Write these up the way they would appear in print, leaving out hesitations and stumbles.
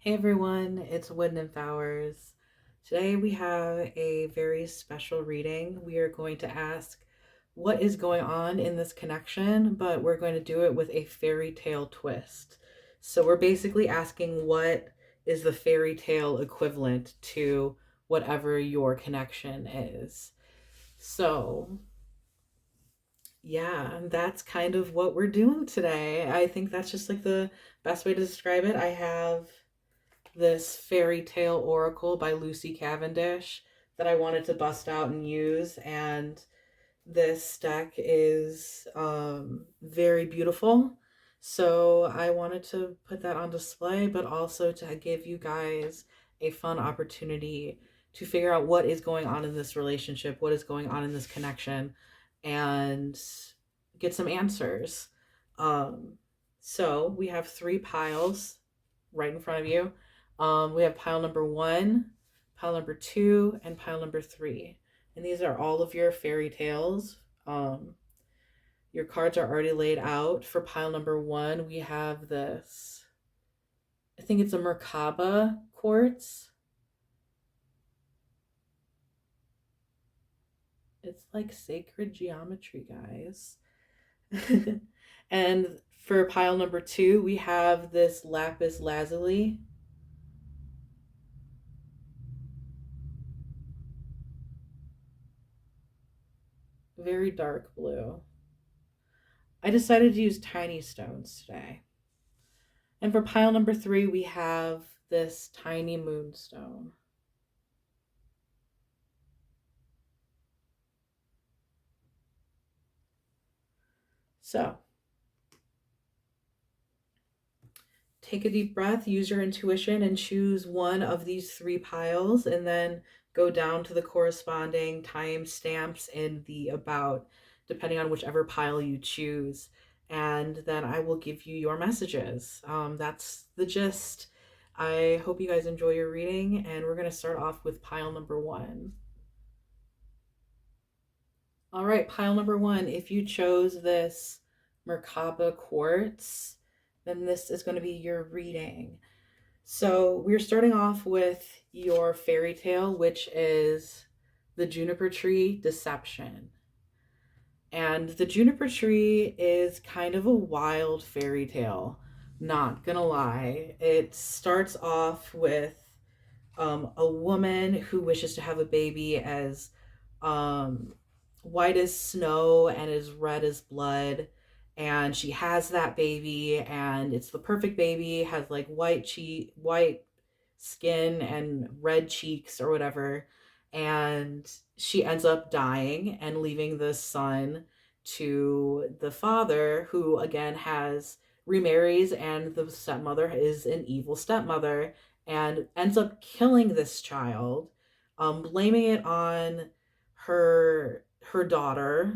Hey everyone, it's Wooden and Flowers. Today we have a very special reading. We are going to ask what is going on in this connection, but we're going to do it with a fairy tale twist. So we're basically asking what is the fairy tale equivalent to whatever your connection is. So, yeah, that's kind of what we're doing today. I think that's just like the best way to describe it. I have this Fairy Tale Oracle by Lucy Cavendish that I wanted to bust out and use. And this deck is very beautiful. So I wanted to put that on display, but also to give you guys a fun opportunity to figure out what is going on in this relationship, what is going on in this connection, and get some answers. Um, so we have three piles right in front of you. We have pile number one, pile number two, and pile number three. And these are all of your fairy tales. Um, your cards are already laid out. For pile number one, we have this, I think it's a Merkaba quartz. It's like sacred geometry, guys. And for pile number two, we have this Lapis Lazuli. Very dark blue. I decided to use tiny stones today. And for pile number three, we have this tiny moonstone. So take a deep breath, use your intuition, and choose one of these three piles, and then go down to the corresponding time stamps in the about, depending on whichever pile you choose. And then I will give you your messages. That's the gist. I hope you guys enjoy your reading, and we're going to start off with pile number one. All right, pile number one. If you chose this Merkaba quartz, then this is going to be your reading. So we're starting off with your fairy tale, which is the juniper tree deception. And the juniper tree is kind of a wild fairy tale, not gonna lie. It starts off with a woman who wishes to have a baby as um, white as snow and as red as blood. And she has that baby, and it's the perfect baby, has like white skin and red cheeks or whatever. And she ends up dying and leaving the son to the father, who again has remarries, and the stepmother is an evil stepmother and ends up killing this child, blaming it on her daughter,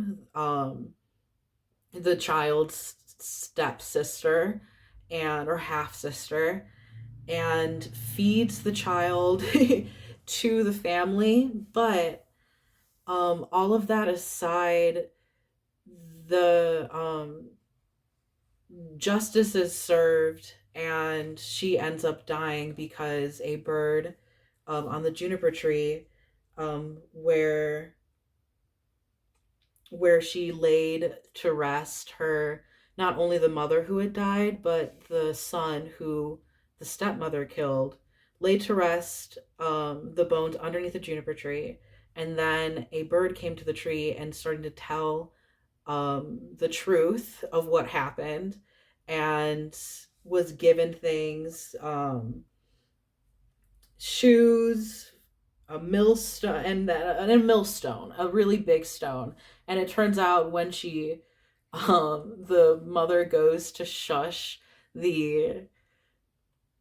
the child's stepsister and or half sister, and feeds the child to the family. But all of that aside, the justice is served, and she ends up dying because a bird on the juniper tree, where she laid to rest her, not only the mother who had died but the son who the stepmother killed, laid to rest the bones underneath the juniper tree. And then a bird came to the tree and started to tell the truth of what happened, and was given things, shoes, a millstone, and a millstone, a really big stone. And it turns out when the mother goes to shush the,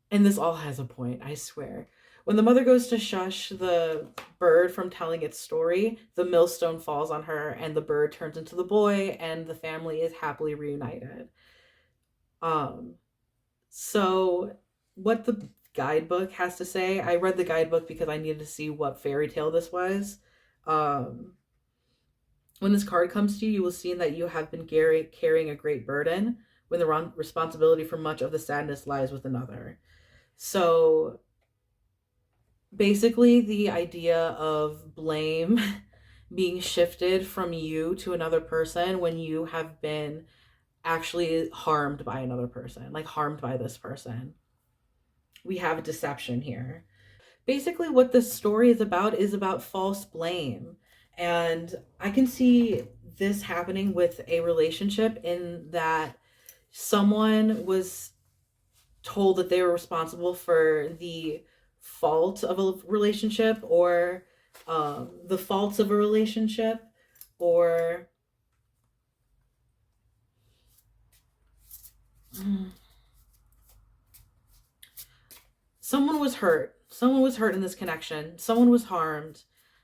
and this all has a point, I swear. When the mother goes to shush the bird from telling its story, the millstone falls on her, and the bird turns into the boy, and the family is happily reunited. Um, so, what the guidebook has to say, I read the guidebook because I needed to see what fairy tale this was. Um, when this card comes to you, you will see that you have been carrying a great burden when the responsibility for much of the sadness lies with another. So basically, the idea of blame being shifted from you to another person when you have been actually harmed by another person, like harmed by this person. We have deception here. Basically, what this story is about false blame. And I can see this happening with a relationship in that someone was told that they were responsible for the fault of a relationship, or the faults of a relationship, or mm, someone was hurt. Someone was hurt in this connection. Someone was harmed.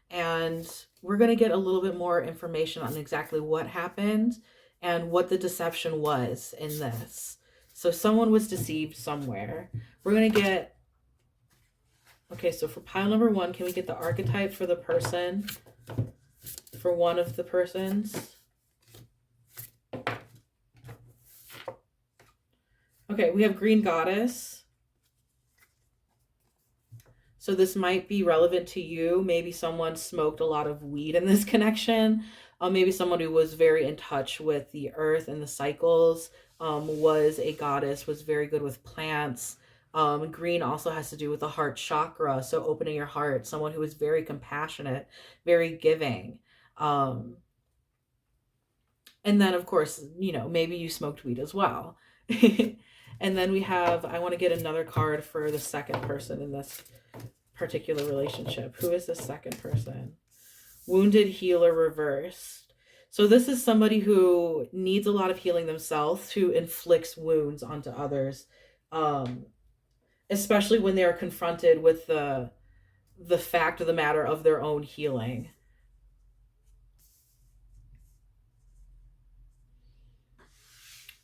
And we're going to get a little bit more information on exactly what happened and what the deception was in this. So someone was deceived somewhere. We're going to get, okay, so for pile number one, can we get the archetype for the person, for one of the persons? Okay, we have Green Goddess. So this might be relevant to you. Maybe someone smoked a lot of weed in this connection. Maybe someone who was very in touch with the earth and the cycles, was a goddess, was very good with plants. Green also has to do with the heart chakra. So opening your heart, someone who is very compassionate, very giving. Um, and then, of course, maybe you smoked weed as well. And then we have, I want to get another card for the second person in this particular relationship. Who is the second person? Wounded healer reversed. So this is somebody who needs a lot of healing themselves, who inflicts wounds onto others, um, especially when they are confronted with the fact of the matter of their own healing.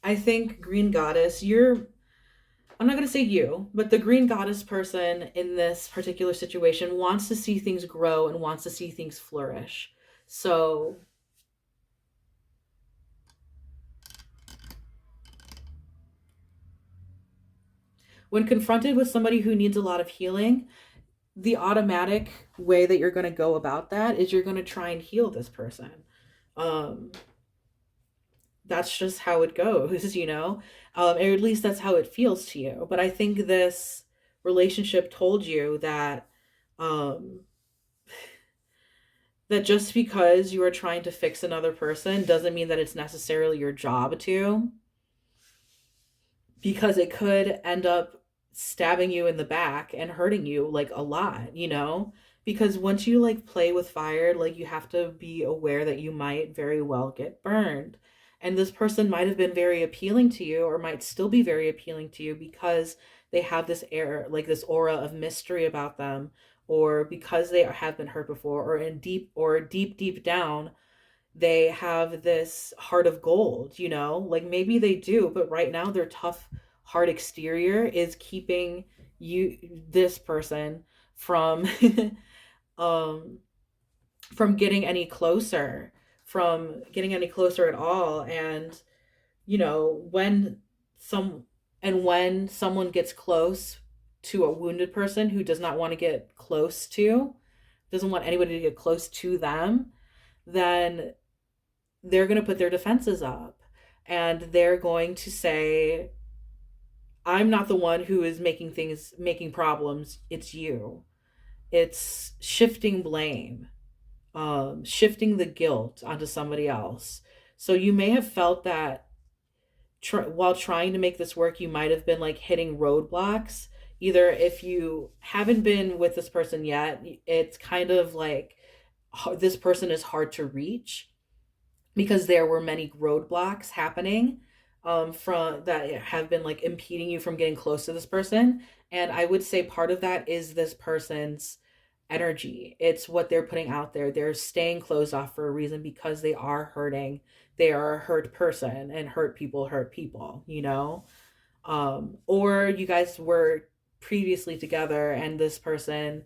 I think Green Goddess, I'm not going to say you, but the Green Goddess person in this particular situation wants to see things grow and wants to see things flourish. So when confronted with somebody who needs a lot of healing, the automatic way that you're going to go about that is you're going to try and heal this person. Um, that's just how it goes, or at least that's how it feels to you. But I think this relationship told you um, that just because you are trying to fix another person doesn't mean that it's necessarily your job to, because it could end up stabbing you in the back and hurting you like a lot. Because once you like play with fire, like you have to be aware that you might very well get burned. And this person might have been very appealing to you, or might still be very appealing to you, because they have this air, like this aura of mystery about them, or because they have been hurt before, or deep down they have this heart of gold. Like maybe they do, but right now their tough hard exterior is keeping this person from um from getting any closer, at all. And when some when someone gets close to a wounded person who does not want to get close to, doesn't want anybody to get close to them, then they're going to put their defenses up, and they're going to say, I'm not the one who is making problems, it's you. It's shifting blame, shifting the guilt onto somebody else. So you may have felt that while trying to make this work, you might have been like hitting roadblocks. Either if you haven't been with this person yet, it's kind of like this person is hard to reach, because there were many roadblocks happening, from that have been like impeding you from getting close to this person. And I would say part of that is this person's energy. It's what they're putting out there. They're staying closed off for a reason, because they are hurting. They are a hurt person, and hurt people. Or you guys were previously together, and this person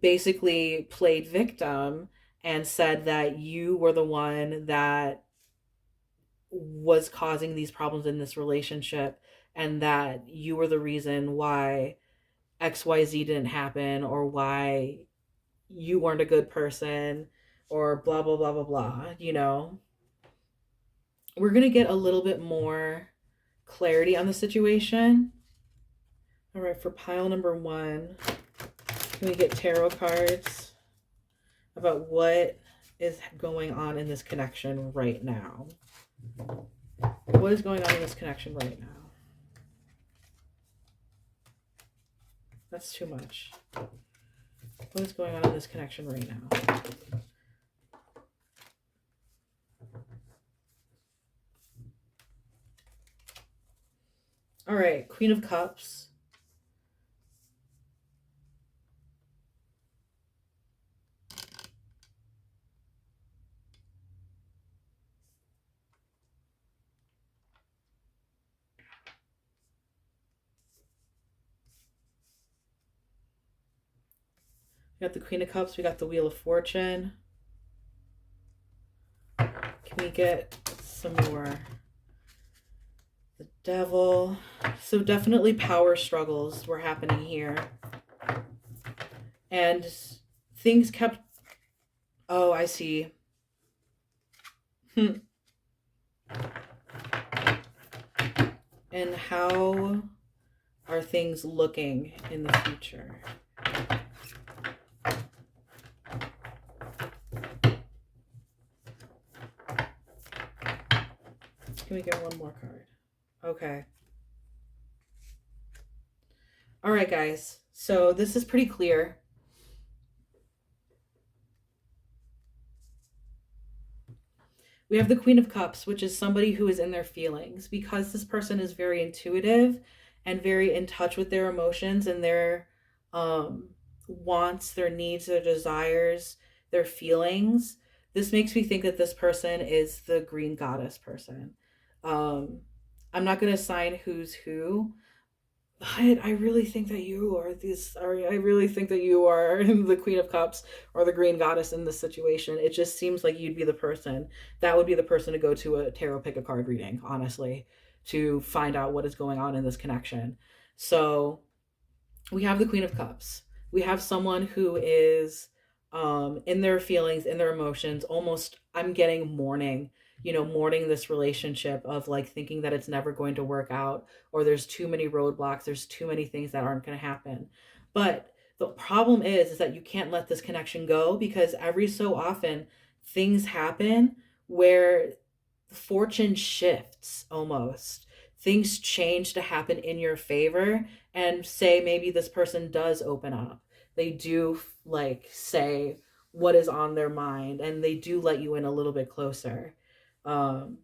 basically played victim and said that you were the one that was causing these problems in this relationship, and that you were the reason why XYZ didn't happen, or why you weren't a good person, or blah, blah, blah, blah, blah. We're going to get a little bit more clarity on the situation. All right, for pile number 1, can we get tarot cards about what is going on in this connection right now? What is going on in this connection right now? That's too much. What is going on in this connection right now? All right, Queen of Cups. We got the Queen of Cups. We got the Wheel of Fortune. Can we get some more? The Devil. So definitely power struggles were happening here. And things kept... Oh, I see. And how are things looking in the future? Can we get one more card? Okay. All right, guys. So this is pretty clear. We have the Queen of Cups, which is somebody who is in their feelings, because this person is very intuitive and very in touch with their emotions and their wants, their needs, their desires, their feelings. This makes me think that this person is the green goddess person. I'm not going to assign who's who. I really think that you are this. I really think that you are the Queen of Cups or the Green Goddess in this situation. It just seems like you'd be the person. That would be the person to go to a tarot pick a card reading, honestly, to find out what is going on in this connection. So we have the Queen of Cups. We have someone who is in their feelings, in their emotions, almost, I'm getting mourning, mourning this relationship of like thinking that it's never going to work out, or there's too many roadblocks, there's too many things that aren't going to happen. But the problem is that you can't let this connection go, because every so often things happen where fortune shifts almost. Things change to happen in your favor, and say maybe this person does open up. They do like say what is on their mind, and they do let you in a little bit closer. Um,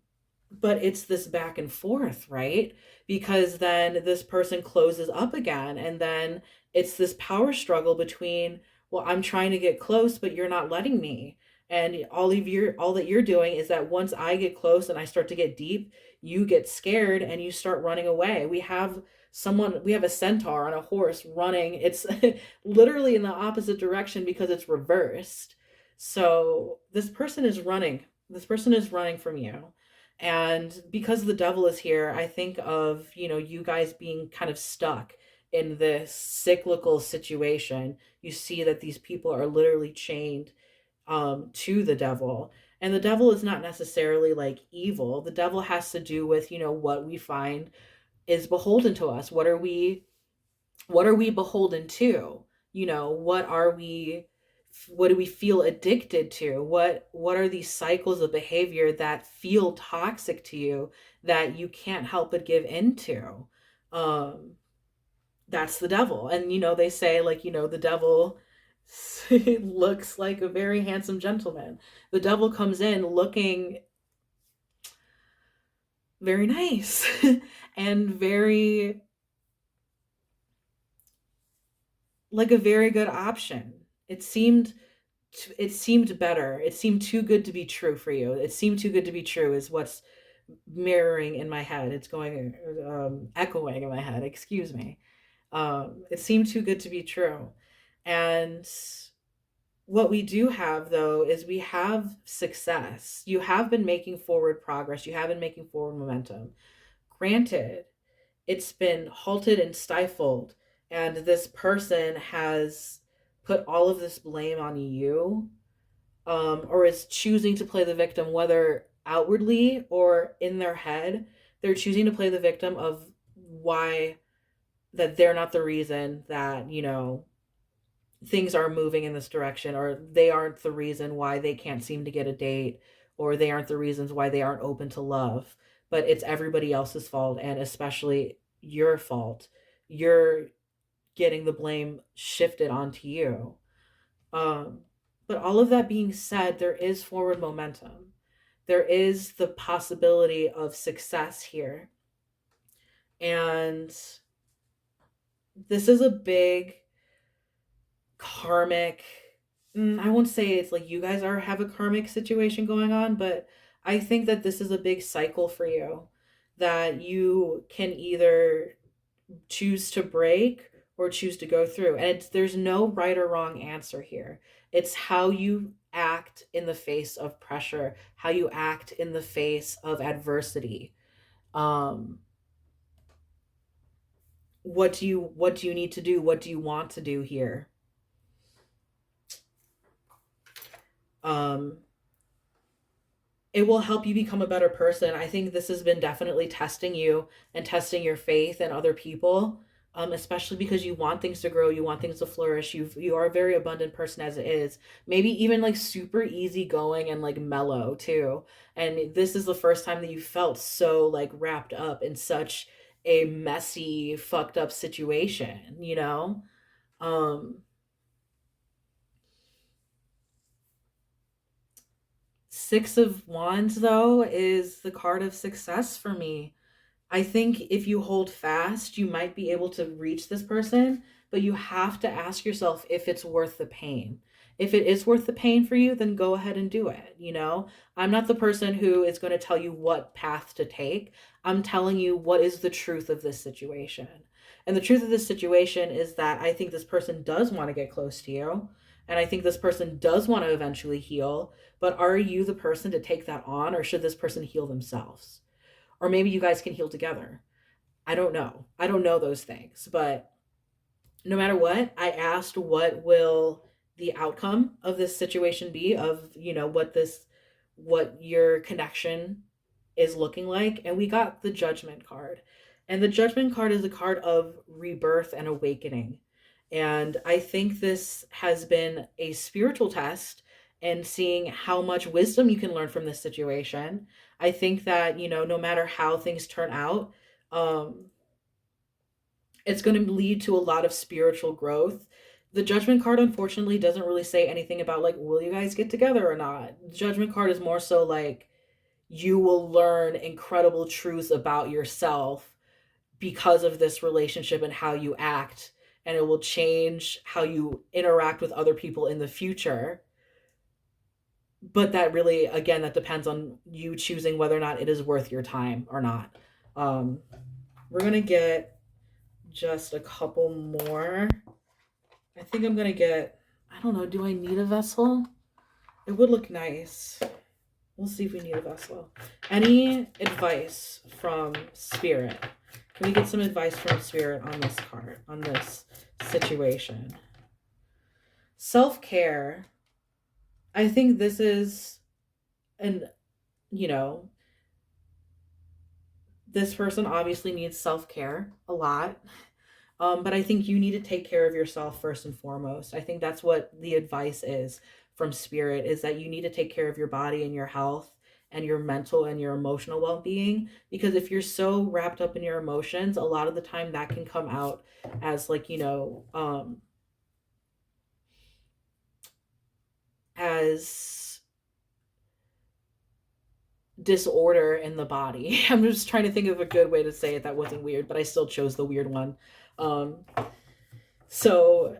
but it's this back and forth, right? Because then this person closes up again, and then it's this power struggle between, well, I'm trying to get close, but you're not letting me. And all that you're doing is that once I get close and I start to get deep, you get scared and you start running away. We have a centaur on a horse running. It's literally in the opposite direction because it's reversed. So this person is running from you. And because the devil is here, I think of, you guys being kind of stuck in this cyclical situation. You see that these people are literally chained to the devil. And the devil is not necessarily like evil. The devil has to do with, what we find is beholden to us. What are we beholden to? What do we feel addicted to? What are these cycles of behavior that feel toxic to you that you can't help but give into? Um that's the devil. And they say, like, the devil looks like a very handsome gentleman. The devil comes in looking very nice and very like a very good option. It seemed better. It seemed too good to be true for you. It seemed too good to be true is what's mirroring in my head. It's going echoing in my head. Excuse me. It seemed too good to be true. And what we do have, though, is we have success. You have been making forward progress. You have been making forward momentum. Granted, it's been halted and stifled and this person has put all of this blame on you, or is choosing to play the victim, whether outwardly or in their head. They're choosing to play the victim of why, that they're not the reason that, things are moving in this direction, or they aren't the reason why they can't seem to get a date, or they aren't the reasons why they aren't open to love. But it's everybody else's fault, and especially your fault. You're getting the blame shifted onto you. Um, but all of that being said, there is forward momentum. There is the possibility of success here. And this is a big karmic, I won't say it's like you guys are have a karmic situation going on, but I think that this is a big cycle for you that you can either choose to break or choose to go through. And there's no right or wrong answer here. It's how you act in the face of pressure, how you act in the face of adversity. Um what do you need to do? What do you want to do here? Um it will help you become a better person. I think this has been definitely testing you and testing your faith in other people, especially because you want things to grow, you want things to flourish. You are a very abundant person as it is. Maybe even like super easygoing and like mellow too. And this is the first time that you felt so like wrapped up in such a messy, fucked up situation. Um, Six of Wands, though, is the card of success for me. I think if you hold fast, you might be able to reach this person, but you have to ask yourself if it's worth the pain. If it is worth the pain for you, then go ahead and do it. I'm not the person who is going to tell you what path to take. I'm telling you what is the truth of this situation. And the truth of this situation is that I think this person does want to get close to you. And I think this person does want to eventually heal. But are you the person to take that on, or should this person heal themselves? Or maybe you guys can heal together. I don't know. I don't know those things. But no matter what, I asked what will the outcome of this situation be, of, what your connection is looking like. And we got the Judgment card. And the Judgment card is a card of rebirth and awakening. And I think this has been a spiritual test, and seeing how much wisdom you can learn from this situation. I think that, no matter how things turn out, um, it's going to lead to a lot of spiritual growth. The Judgment card, unfortunately, doesn't really say anything about, like, will you guys get together or not? The Judgment card is more so like, you will learn incredible truths about yourself because of this relationship and how you act, and it will change how you interact with other people in the future. But that really, again, that depends on you choosing whether or not it is worth your time or not. um we're gonna get just a couple more. I think I'm gonna get, I don't know, do I need a vessel? It would look nice. We'll see if we need a vessel. Any advice from Spirit? Can we get some advice from Spirit on this card, on this situation? Self-care. I think this is an, you know, this person obviously needs self-care a lot. But I think you need to take care of yourself first and foremost. I think that's what the advice is from Spirit, is that you need to take care of your body and your health and your mental and your emotional well-being. Because if you're so wrapped up in your emotions, a lot of the time that can come out as, like, as disorder in the body. I'm just trying to think of a good way to say it that wasn't weird, but I still chose the weird one. So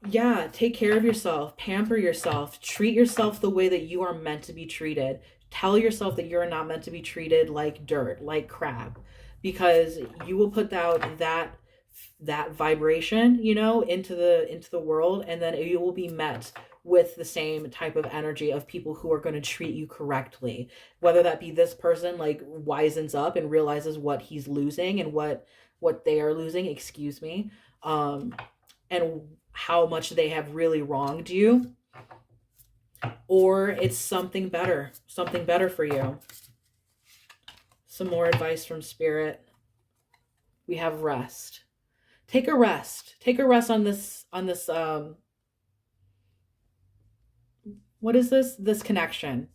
yeah, take care of yourself, pamper yourself, treat yourself the way that you are meant to be treated. Tell yourself that you're not meant to be treated like dirt, like crap, because you will put out that vibration, into the world, and then you will be met with the same type of energy of people who are going to treat you correctly. Whether that be this person like wisens up and realizes what he's losing and what they are losing, excuse me, and how much they have really wronged you, or it's something better for you. Some more advice from Spirit. We have rest. Take a rest. Take a rest on this what is this connection.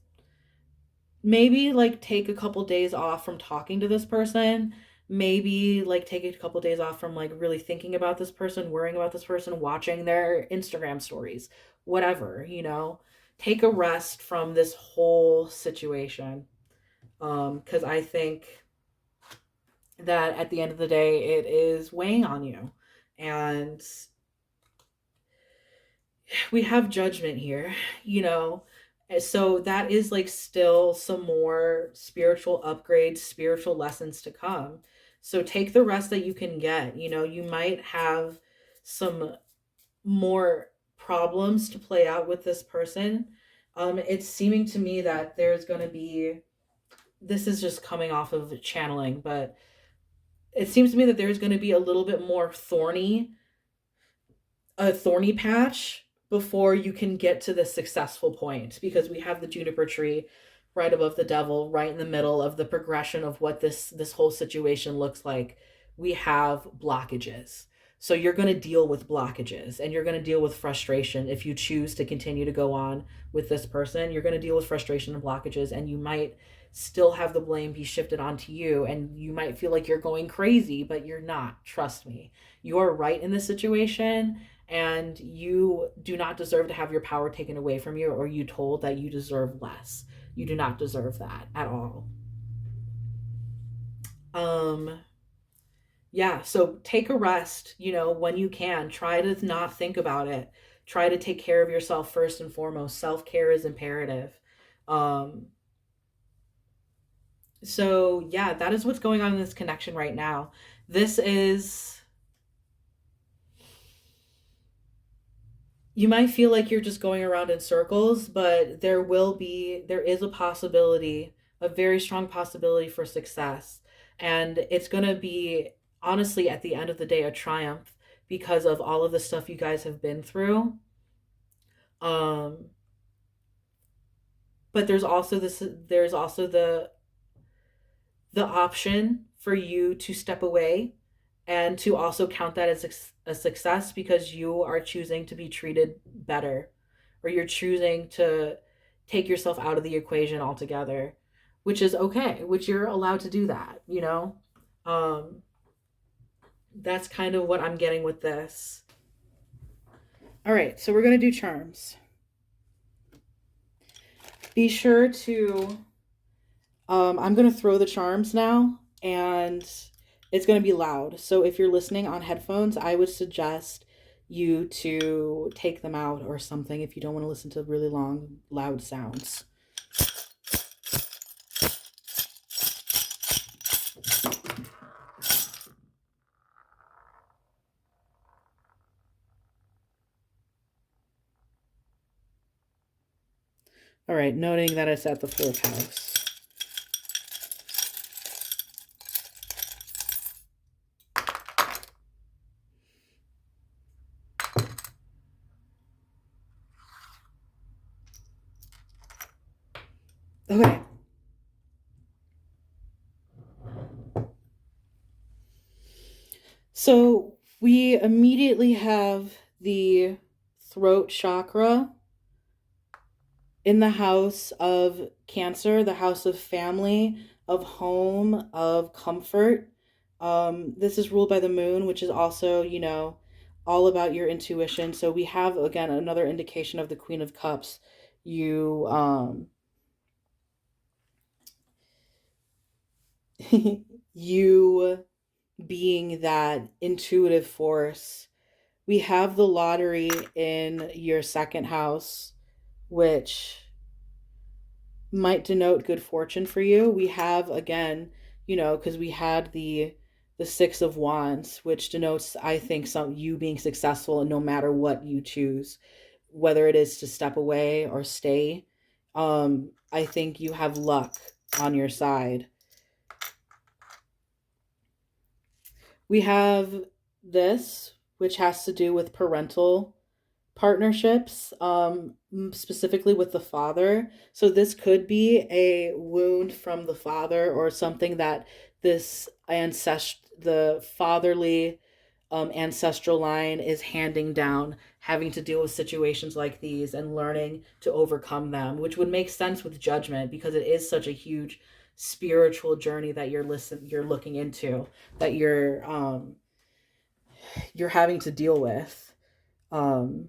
Maybe like take a couple days off from talking to this person. Maybe like take a couple days off from like really thinking about this person, worrying about this person, watching their Instagram stories, whatever, you know. Take a rest from this whole situation. Cuz I think that at the end of the day it is weighing on you. And we have judgment here, you know. So that is like still some more spiritual upgrades, spiritual lessons to come. So take the rest that you can get. You know, you might have some more problems to play out with this person. It's seeming to me that there's going to be, this is just coming off of channeling, but it seems to me that there's going to be a little bit more a thorny patch before you can get to the successful point, because we have the juniper tree right above the devil, right in the middle of the progression of what this whole situation looks like. We have blockages. So you're going to deal with blockages, and you're going to deal with frustration if you choose to continue to go on with this person. You're going to deal with frustration and blockages, and you might still have the blame be shifted onto you, and you might feel like you're going crazy, but you're not. Trust me. You're right in this situation, and you do not deserve to have your power taken away from you, or you told that you deserve less. You do not deserve that at all. Yeah, so take a rest, you know, when you can. Try to not think about it. Try to take care of yourself first and foremost. Self-care is imperative. Um so yeah, that is what's going on in this connection right now. This is, you might feel like you're just going around in circles, but there is a possibility, a very strong possibility for success. And it's going to be, honestly, at the end of the day, a triumph because of all of the stuff you guys have been through. Um, but there's also the option for you to step away and to also count that as a success, because you are choosing to be treated better, or you're choosing to take yourself out of the equation altogether, which is okay, which you're allowed to do that, you know. um that's kind of what I'm getting with this. All right, so we're going to do charms. Be sure to I'm going to throw the charms now, and it's going to be loud. So if you're listening on headphones, I would suggest you to take them out or something if you don't want to listen to really long, loud sounds. All right, noting that it's at the 4th house. Okay. So we immediately have the throat chakra in the house of Cancer, the house of family, of home, of comfort. This is ruled by the moon, which is also, you know, all about your intuition. So we have, again, another indication of the Queen of Cups. You, you being that intuitive force. We have the lottery in your 2nd house, which might denote good fortune for you. We have, again, you know, because we had the 6 of Wands, which denotes, I think, some you being successful, and no matter what you choose, whether it is to step away or stay. I think you have luck on your side. We have this, which has to do with parental partnerships, specifically with the father. So this could be a wound from the father, or something that the fatherly ancestral line is handing down, having to deal with situations like these and learning to overcome them, which would make sense with judgment, because it is such a huge spiritual journey that you're looking into, that you're having to deal with. Um,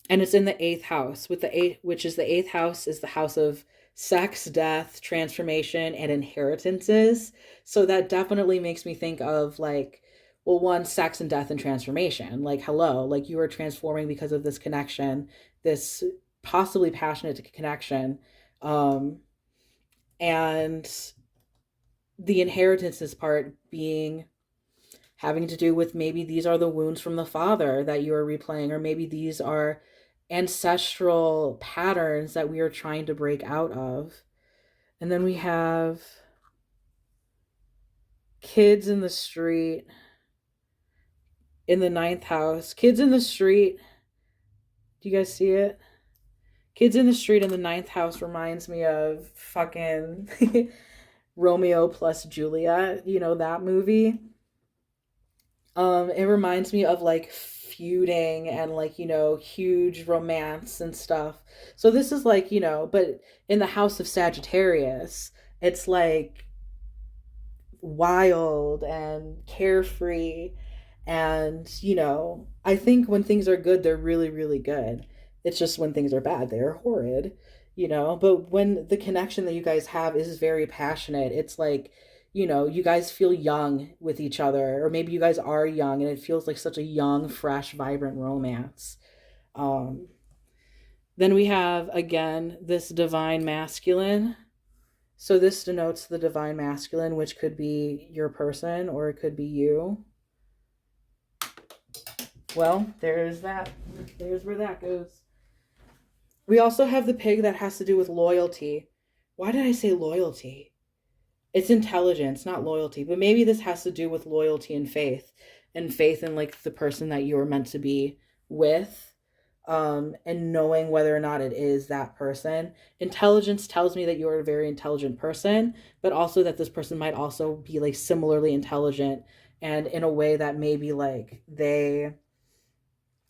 and it's in the eighth house, with the eighth, which is the eighth house, is the house of sex, death, transformation, and inheritances. So that definitely makes me think of, like, well, one, sex and death and transformation. Like, hello, like, you are transforming because of this connection, this possibly passionate connection. Um, and the inheritances part being having to do with, maybe these are the wounds from the father that you are replaying, or maybe these are ancestral patterns that we are trying to break out of. And then we have kids in the street in the ninth house. Kids in the street. Do you guys see it? Kids in the street in the ninth house reminds me of fucking Romeo plus Juliet. You know that movie? It reminds me of, like, feuding and, like, huge romance and stuff. So this is like, but in the house of Sagittarius, it's like wild and carefree. And, I think when things are good, they're really, really good. It's just when things are bad, they're horrid, But when the connection that you guys have is very passionate, it's like, you guys feel young with each other, or maybe you guys are young and it feels like such a young, fresh, vibrant romance. Um, then we have, again, this divine masculine. So this denotes the divine masculine, which could be your person or it could be you. Well, there's that. There's where that goes. We also have the pig that has to do with loyalty. Why did I say loyalty? It's intelligence, not loyalty. But maybe this has to do with loyalty and faith in, like, the person that you're meant to be with, and knowing whether or not it is that person. Intelligence tells me that you're a very intelligent person, but also that this person might also be, like, similarly intelligent, and in a way that maybe, like, they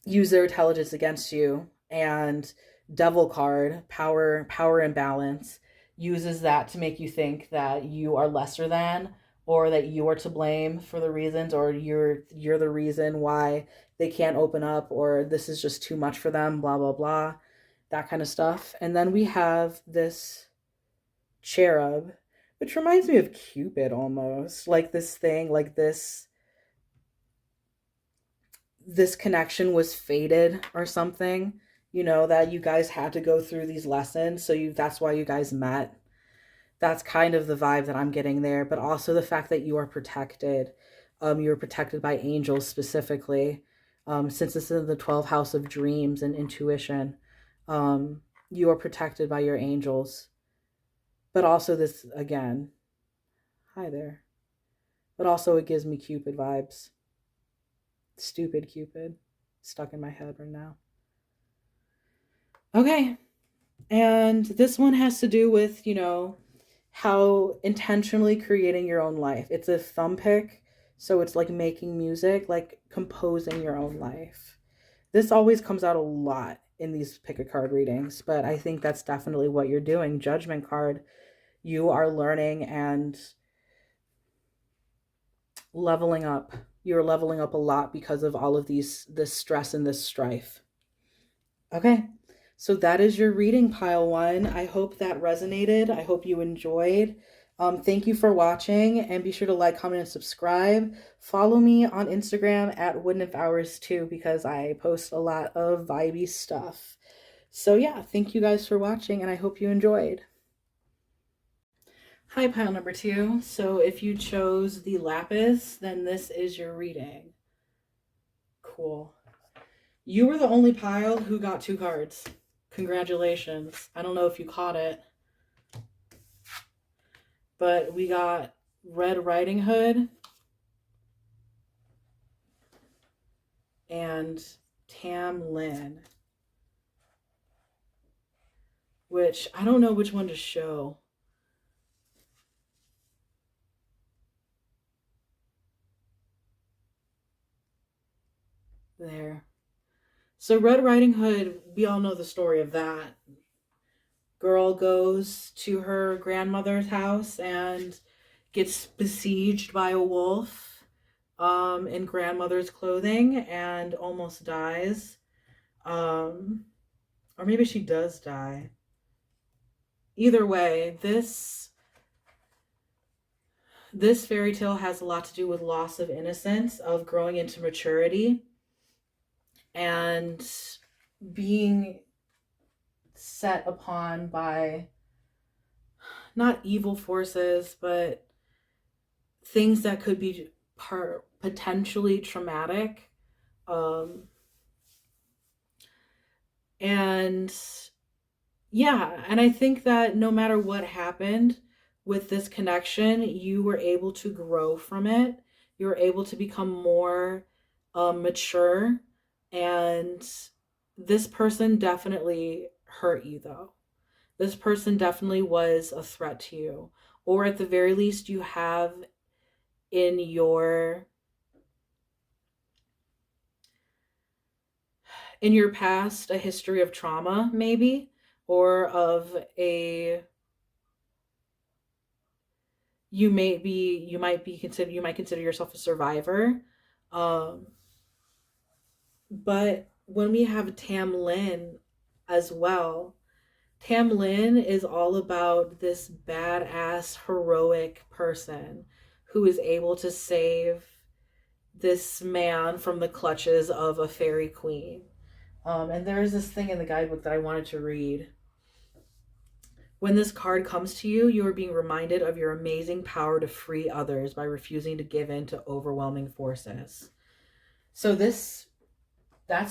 use their intelligence against you. And devil card, power imbalance, uses that to make you think that you are lesser than, or that you are to blame for the reasons, or you're the reason why they can't open up, or this is just too much for them, blah blah blah, that kind of stuff. And then we have this cherub, which reminds me of Cupid almost, like this thing, like this connection was fated or something, that you guys had to go through these lessons, so that's why you guys met. That's kind of the vibe that I'm getting there, but also the fact that you are protected. You're protected by angels specifically, since this is the 12th house of dreams and intuition. You are protected by your angels, but also this, again, hi there, but also it gives me Cupid vibes. Stupid Cupid, stuck in my head right now. Okay. And this one has to do with, how intentionally creating your own life. It's a thumb pick. So it's like making music, like composing your own life. This always comes out a lot in these pick a card readings, but I think that's definitely what you're doing. Judgment card. You are learning and leveling up. You're leveling up a lot because of all of this stress and this strife. Okay. So that is your reading, pile one. I hope that resonated. I hope you enjoyed. Thank you for watching, and be sure to like, comment, and subscribe. Follow me on Instagram at Woodnymph Hours too, because I post a lot of vibey stuff. So yeah, thank you guys for watching, and I hope you enjoyed. Hi, pile number two. So if you chose the Lapis, then this is your reading. Cool. You were the only pile who got 2 cards. Congratulations. I don't know if you caught it, but we got Red Riding Hood and Tam Lin, which I don't know which one to show. There. So Red Riding Hood, we all know the story of that. Girl goes to her grandmother's house and gets besieged by a wolf in grandmother's clothing and almost dies. Or maybe she does die. Either way, this fairy tale has a lot to do with loss of innocence, of growing into maturity, and being set upon by not evil forces, but things that could be potentially traumatic. And yeah, and I think that no matter what happened with this connection, you were able to grow from it. You were able to become more mature. And this person definitely hurt you, though. This person definitely was a threat to you. Or at the very least, you have in your past a history of trauma, maybe, or of a you might consider yourself a survivor. um but when we have Tam Lin as well, Tam Lin is all about this badass heroic person who is able to save this man from the clutches of a fairy queen. And there is this thing in the guidebook that I wanted to read. When this card comes to you, you are being reminded of your amazing power to free others by refusing to give in to overwhelming forces. So that's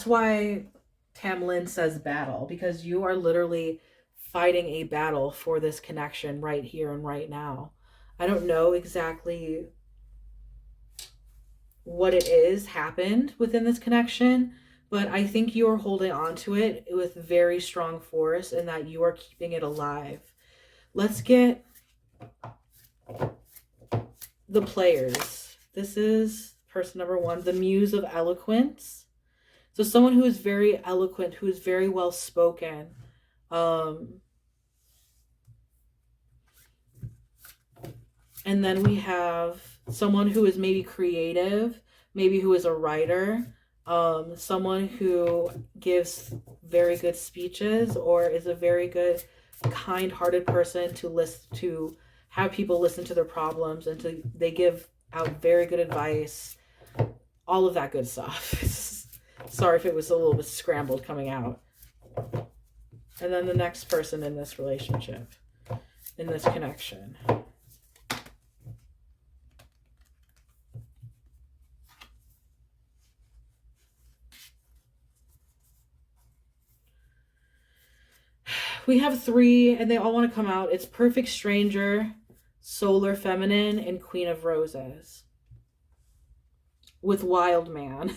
why Tam Lin says battle, because you are literally fighting a battle for this connection right here and right now. I don't know exactly what it is happened within this connection, but I think you are holding on to it with very strong force and that you are keeping it alive. Let's get the players. This is person number one, the Muse of Eloquence. So someone who is very eloquent, who is very well spoken. And then we have someone who is maybe creative, maybe who is a writer, someone who gives very good speeches or is a very good, kind-hearted person to have people listen to their problems and they give out very good advice, all of that good stuff. Sorry if it was a little bit scrambled coming out. And then the next person in this relationship, in this connection. We have three, and they all want to come out. It's Perfect Stranger, Solar Feminine, and Queen of Roses. With Wild Man.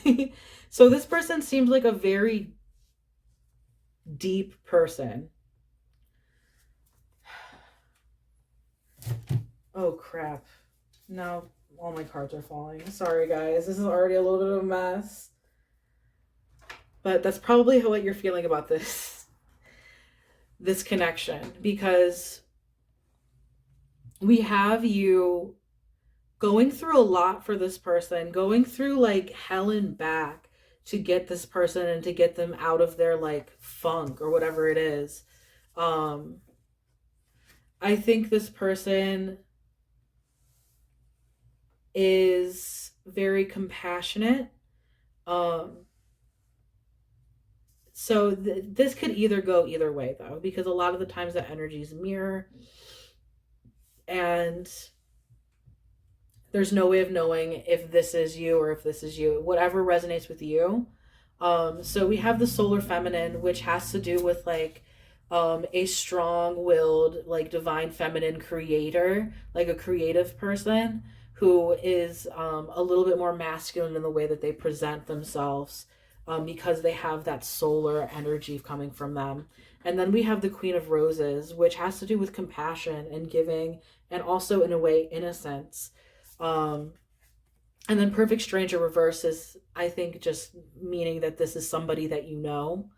So this person seems like a very deep person. Oh, crap. Now all my cards are falling. Sorry, guys. This is already a little bit of a mess. But that's probably what you're feeling about this connection, because we have you going through a lot for this person, going through like hell and back to get this person and to get them out of their like funk or whatever it is. I think this person is very compassionate. So this could either go either way, though, because a lot of the times that energy is mirror, and there's no way of knowing if this is you or if this is you. Whatever resonates with you. So we have the Solar Feminine, which has to do with like a strong-willed, like divine feminine creator, like a creative person who is a little bit more masculine in the way that they present themselves. because they have that solar energy coming from them. And then we have the Queen of Roses, which has to do with compassion and giving, and also, in a way, innocence. Um, and then Perfect Stranger reverse is, I think, just meaning that this is somebody that you know.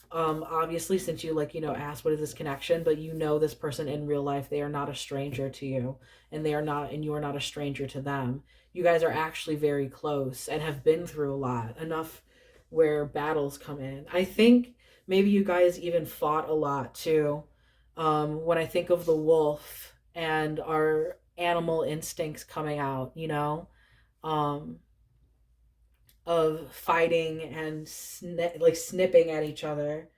Obviously, since you, like, asked what is this connection, but you know this person in real life, they are not a stranger to you, and you are not a stranger to them. You guys are actually very close and have been through a lot, enough where battles come in. I think maybe you guys even fought a lot too. When I think of the wolf and our animal instincts coming out, um, of fighting and like snipping at each other.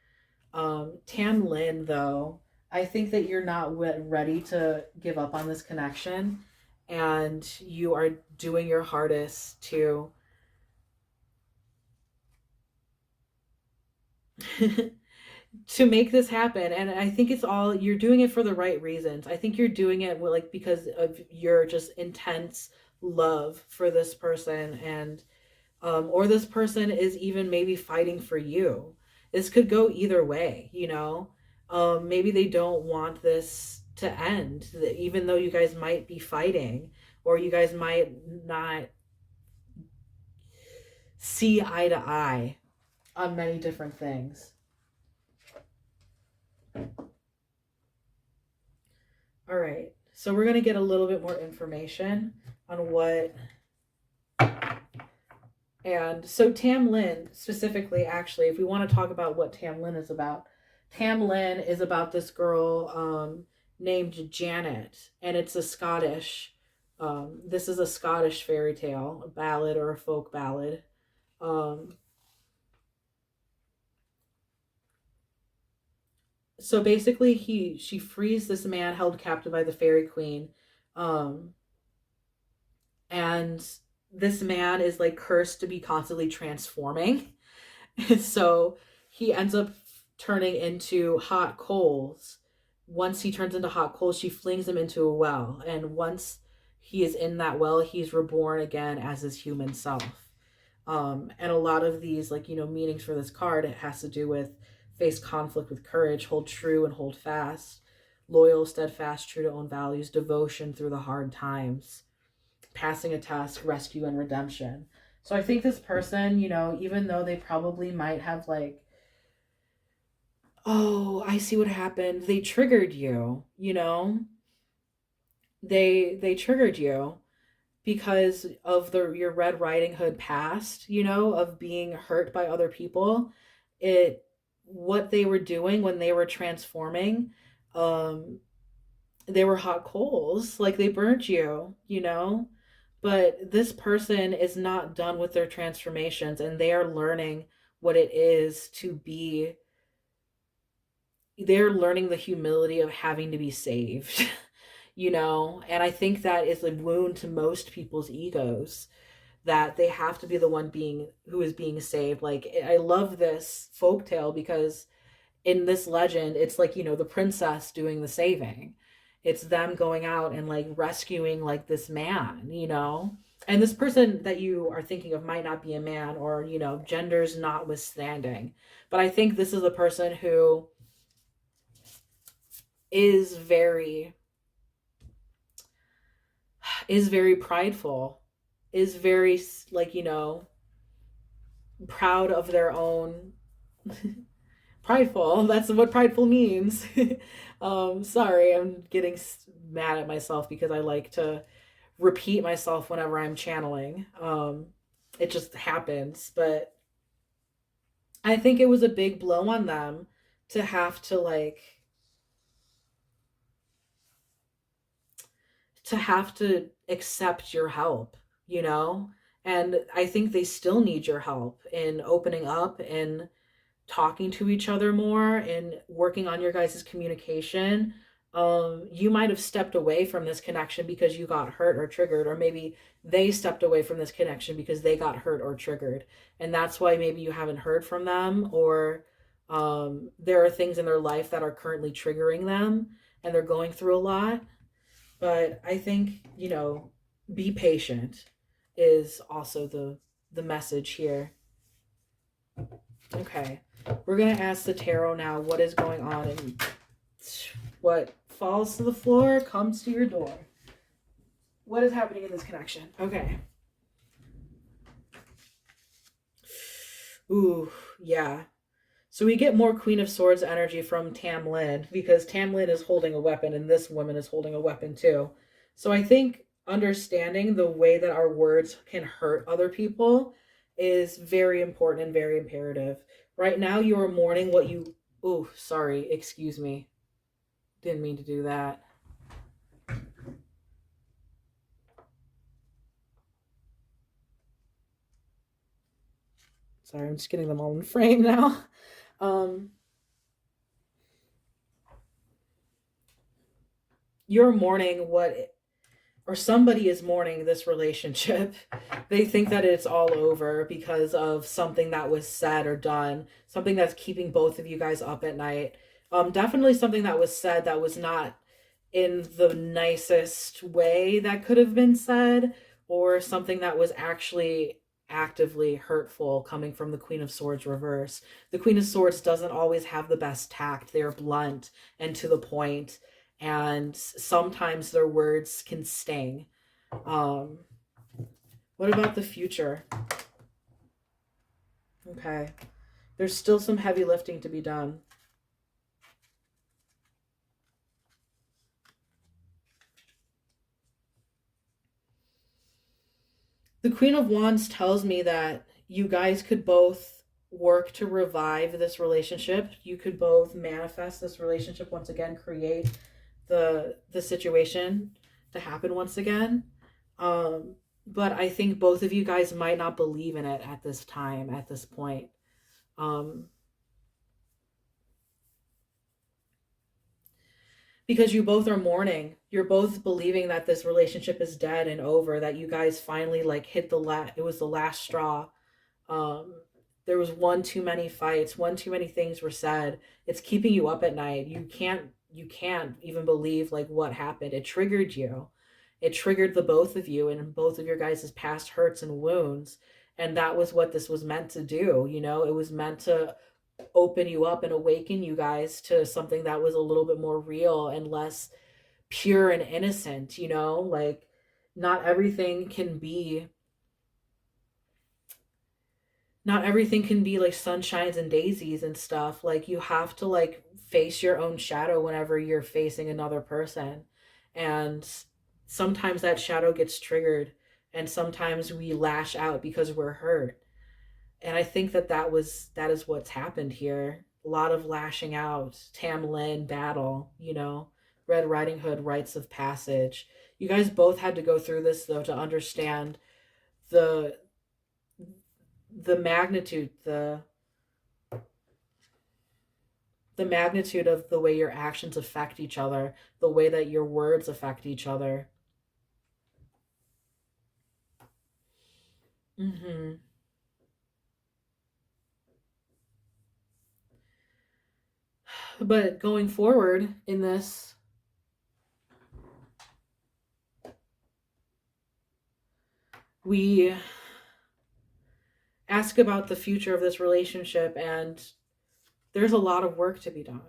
Tam Lin, though, I think that you're not ready to give up on this connection, and you are doing your hardest to to make this happen. And I think it's all, you're doing it for the right reasons. I think you're doing it like because of your just intense love for this person, and or this person is even maybe fighting for you. This could go either way. Maybe they don't want this to end, even though you guys might be fighting, or you guys might not see eye to eye on many different things. All right, so we're going to get a little bit more information on what. And so Tam Lin specifically, actually, if we want to talk about what Tam Lin is about, Tam Lin is about this girl named Janet, and it's a Scottish. This is a Scottish fairy tale, a ballad or a folk ballad. Um, so basically, she frees this man held captive by the fairy queen, um, and this man is like cursed to be constantly transforming. So he ends up turning into hot coals. Once he turns into hot coals, she flings him into a well. And once he is in that well, he's reborn again as his human self. And a lot of these, like, meanings for this card, it has to do with face conflict with courage, hold true and hold fast, loyal, steadfast, true to own values, devotion through the hard times, passing a task, rescue, and redemption. So I think this person, even though they probably might have like, oh, I see what happened. They triggered you. They triggered you because of your Red Riding Hood past, of being hurt by other people. It What they were doing when they were transforming, um, they were hot coals, like they burnt you. But this person is not done with their transformations, and they are learning what it is to be. They're learning the humility of having to be saved. And I think that is a wound to most people's egos, that they have to be the one who is being saved. Like, I love this folk tale because in this legend, it's like, the princess doing the saving. It's them going out and like rescuing like this man. And this person that you are thinking of might not be a man, or, genders notwithstanding. But I think this is a person who is very prideful, is very, like, proud of their own. Prideful, that's what prideful means. Sorry, I'm getting mad at myself because I like to repeat myself whenever I'm channeling. It just happens. But I think it was a big blow on them to have to like accept your help, you know? And I think they still need your help in opening up and talking to each other more and working on your guys' communication. You might have stepped away from this connection because you got hurt or triggered, or maybe they stepped away from this connection because they got hurt or triggered. And that's why maybe you haven't heard from them, or there are things in their life that are currently triggering them and they're going through a lot. But I think, be patient is also the message here. Okay. We're going to ask the tarot now what is going on and what falls to the floor comes to your door. What is happening in this connection? Okay. Ooh, yeah. So we get more Queen of Swords energy from Tam Lin because Tam Lin is holding a weapon and this woman is holding a weapon too. So I think understanding the way that our words can hurt other people is very important and very imperative. Right now you are mourning what you... Oh, sorry, excuse me. Didn't mean to do that. Sorry, I'm just getting them all in frame now. Um, you're mourning what, or somebody is mourning this relationship. They think that it's all over because of something that was said or done, something that's keeping both of you guys up at night. Definitely something that was said that was not in the nicest way that could have been said, or something that was actually actively hurtful coming from the Queen of Swords reverse. The Queen of Swords doesn't always have the best tact. They're blunt and to the point, and sometimes their words can sting. Um, what about the future? Okay. There's still some heavy lifting to be done. The Queen of Wands tells me that you guys could both work to revive this relationship. You could both manifest this relationship once again, create the situation to happen once again. But I think both of you guys might not believe in it at this time, at this point. Um, because you both are mourning. You're both believing that this relationship is dead and over, that you guys finally like hit it was the last straw. um there was one too many fights, one too many things were said. It's keeping you up at night. You can't even believe like what happened. It triggered you. It triggered the both of you and both of your guys' past hurts and wounds, and that was what this was meant to do. It was meant to open you up and awaken you guys to something that was a little bit more real and less pure and innocent. Like, not everything can be not everything can be like sunshines and daisies and stuff. Like, you have to like face your own shadow whenever you're facing another person. And sometimes that shadow gets triggered, and sometimes we lash out because we're hurt. And I think that is what's happened here. A lot of lashing out. Tamlin battle, Red Riding Hood rites of passage. You guys both had to go through this though to understand the magnitude, the magnitude of the way your actions affect each other, the way that your words affect each other. Mm-hmm. But going forward in this, we ask about the future of this relationship, and there's a lot of work to be done.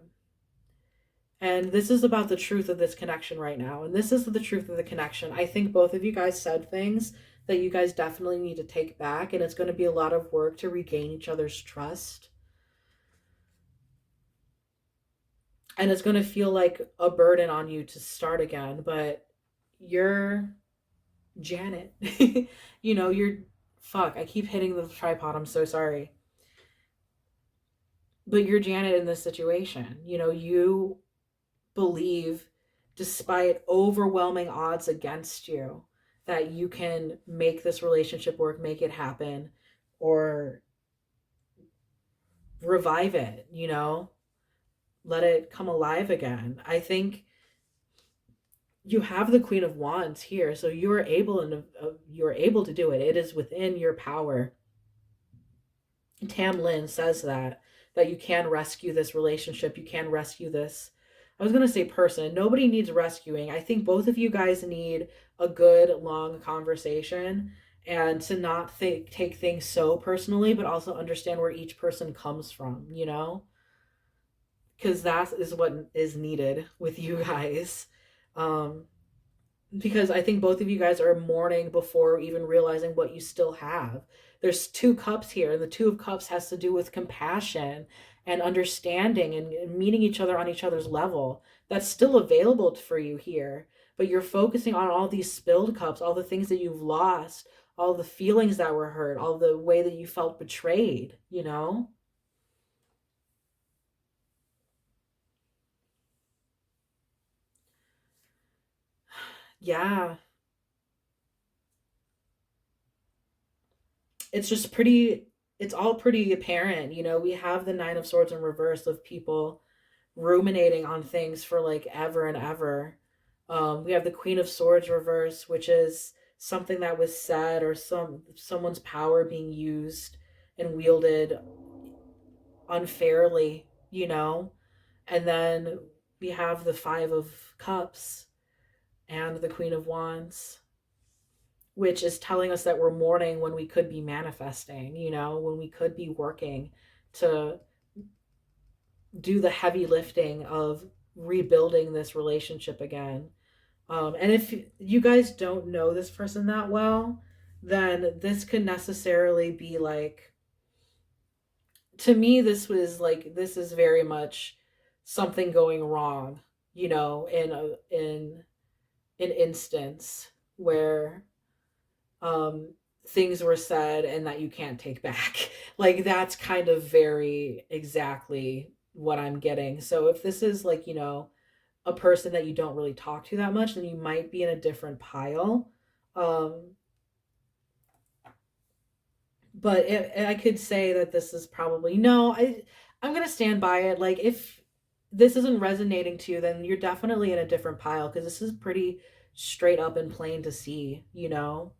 And this is about the truth of this connection right now. And this is the truth of the connection. I think both of you guys said things that you guys definitely need to take back, and it's going to be a lot of work to regain each other's trust. And it's going to feel like a burden on you to start again, but you're Janet. You're... Fuck, I keep hitting the tripod. I'm so sorry. But you're Janet in this situation. You believe, despite overwhelming odds against you, that you can make this relationship work, make it happen, or revive it, let it come alive again. I think you have the Queen of Wands here, so you're able to do it. It is within your power. Tam Lin says that you can rescue this relationship, you can rescue this... I was going to say person. Nobody needs rescuing. I think both of you guys need a good long conversation, and to not take things so personally, but also understand where each person comes from, you know? Because that is what is needed with you guys. Um, because I think both of you guys are mourning before even realizing what you still have. There's two cups here, and the two of cups has to do with compassion and understanding and meeting each other on each other's level. That's still available for you here, but you're focusing on all these spilled cups, all the things that you've lost, all the feelings that were hurt, all the way that you felt betrayed, you know? Yeah, it's just pretty, it's all pretty apparent, you know? We have the Nine of Swords in reverse of people ruminating on things for like ever and ever. We have the Queen of Swords reverse, which is something that was said or someone's power being used and wielded unfairly, you know. And then we have the Five of Cups and the Queen of Wands, which is telling us that we're mourning when we could be manifesting, you know, when we could be working to do the heavy lifting of rebuilding this relationship again. And if you guys don't know this person that well, then this could necessarily be like, to me, this was like, this is very much something going wrong, you know, in an instance where um, things were said and that you can't take back. Like, that's kind of very exactly what I'm getting. So if this is like, you know, a person that you don't really talk to that much, then you might be in a different pile. Um, but I could say that this is probably no. I'm gonna stand by it. Like if this isn't resonating to you, then you're definitely in a different pile because this is pretty straight up and plain to see. You know,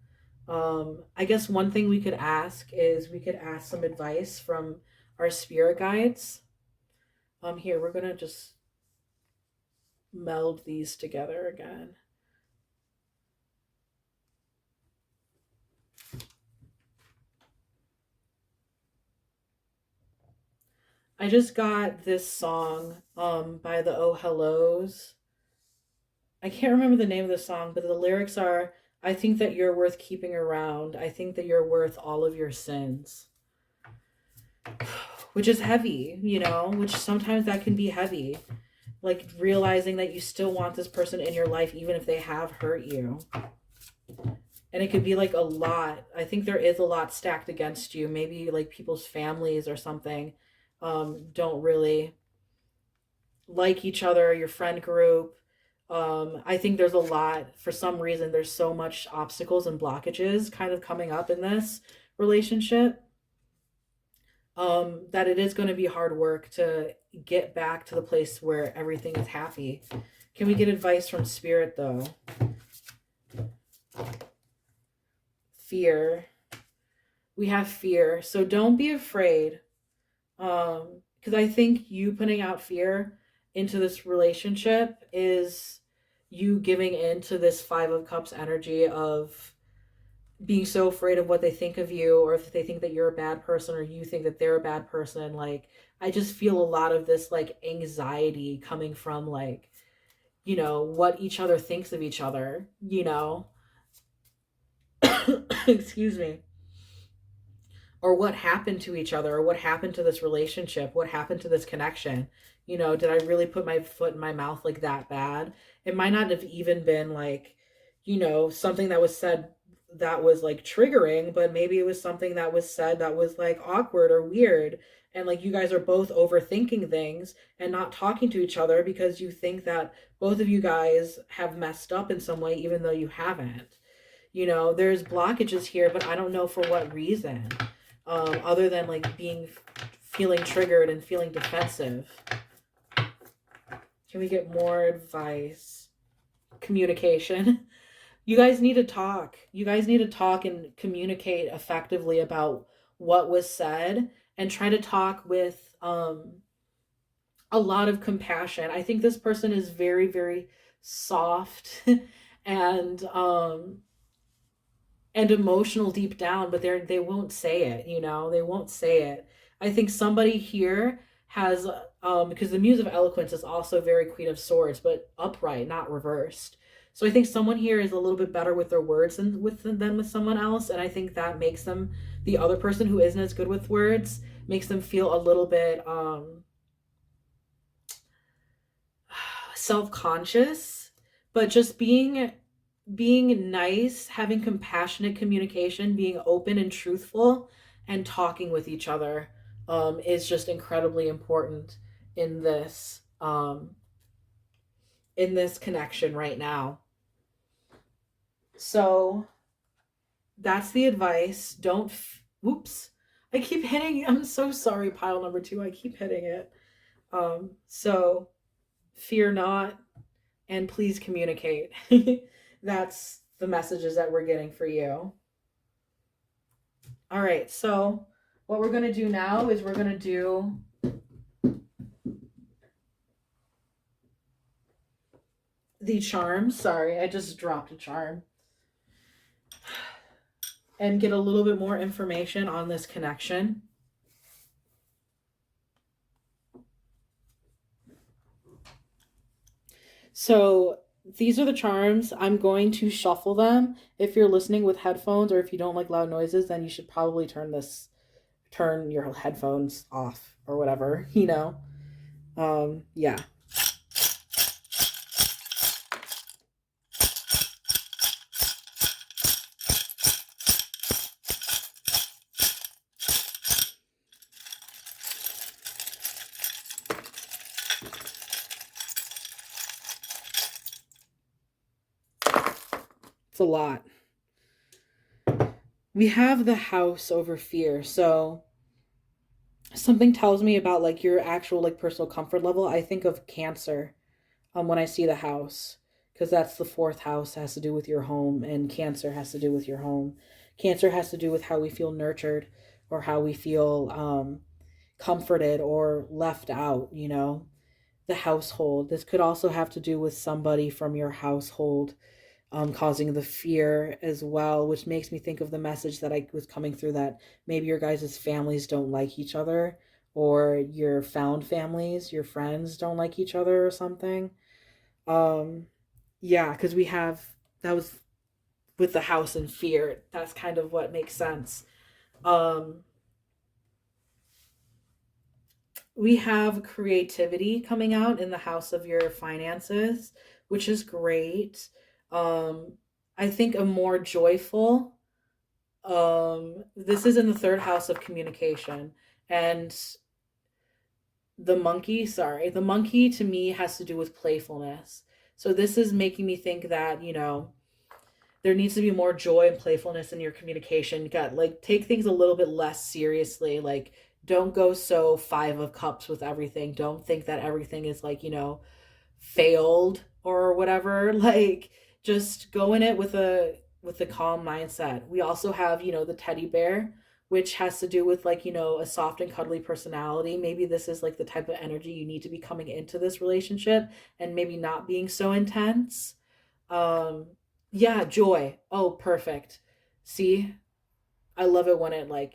I guess one thing we could ask is we could ask some advice from our spirit guides. Here we're gonna just meld these together again. I just got this song by the Oh Hellos. I can't remember the name of the song, but the lyrics are, I think that you're worth keeping around. I think that you're worth all of your sins. Which is heavy, you know, which sometimes that can be heavy. Like realizing that you still want this person in your life even if they have hurt you. And it could be like a lot. I think there is a lot stacked against you. Maybe like people's families or something don't really like each other, your friend group. I think there's a lot, for some reason, there's so much obstacles and blockages kind of coming up in this relationship that it is going to be hard work to get back to the place where everything is happy. Can we get advice from spirit though? Fear. We have fear. So don't be afraid. Because I think you putting out fear into this relationship is you giving into this Five of Cups energy of being so afraid of what they think of you, or if they think that you're a bad person or you think that they're a bad person. Like, I just feel a lot of this like anxiety coming from like, you know, what each other thinks of each other, you know. Excuse me. Or what happened to each other, or what happened to this relationship, what happened to this connection. You know, did I really put my foot in my mouth like that bad? It might not have even been like, you know, something that was said that was like triggering, but maybe it was something that was said that was like awkward or weird, and like you guys are both overthinking things and not talking to each other because you think that both of you guys have messed up in some way even though you haven't. You know, there's blockages here, but I don't know for what reason, other than like being feeling triggered and feeling defensive. Can we get more advice? Communication. You guys need to talk. You guys need to talk and communicate effectively about what was said, and try to talk with a lot of compassion. I think this person is very, very soft and and emotional deep down, but they won't say it, you know, they won't say it. I think somebody here has because the Muse of Eloquence is also very Queen of Swords, but upright, not reversed. So I think someone here is a little bit better with their words than with someone else, and I think that makes them the other person who isn't as good with words makes them feel a little bit self-conscious, but just being nice, having compassionate communication, being open and truthful, and talking with each other is just incredibly important in this connection right now. So that's the advice. Don't. Whoops! I keep hitting. I'm so sorry. Pile number two. I keep hitting it. So fear not, and please communicate. That's the messages that we're getting for you. All right, so what we're going to do now is we're going to do the charm. Sorry, I just dropped a charm. And get a little bit more information on this connection. So these are the charms. I'm going to shuffle them. If you're listening with headphones or if you don't like loud noises, then you should probably turn your headphones off or whatever, you know. Yeah. It's a lot. We have the house over fear. So something tells me about like your actual like personal comfort level. I think of Cancer when I see the house, because that's the fourth house, has to do with your home, and Cancer has to do with your home. Cancer has to do with how we feel nurtured or how we feel comforted or left out, you know, the household. This could also have to do with somebody from your household causing the fear as well, which makes me think of the message that I was coming through, that maybe your guys' families don't like each other, or your found families, your friends don't like each other or something. Um, yeah, because we have that was with the house and fear. That's kind of what makes sense. Um, we have creativity coming out in the house of your finances, which is great. Um, I think a more joyful. This is in the third house of communication, and the monkey to me has to do with playfulness. So this is making me think that, you know, there needs to be more joy and playfulness in your communication. You got like take things a little bit less seriously. Like don't go so five of cups with everything. Don't think that everything is like, you know, failed or whatever. Like just go in it with a calm mindset. We also have, you know, the teddy bear, which has to do with like, you know, a soft and cuddly personality. Maybe this is like the type of energy you need to be coming into this relationship, and maybe not being so intense. um yeah, joy. Oh, perfect. See, I love it when it like,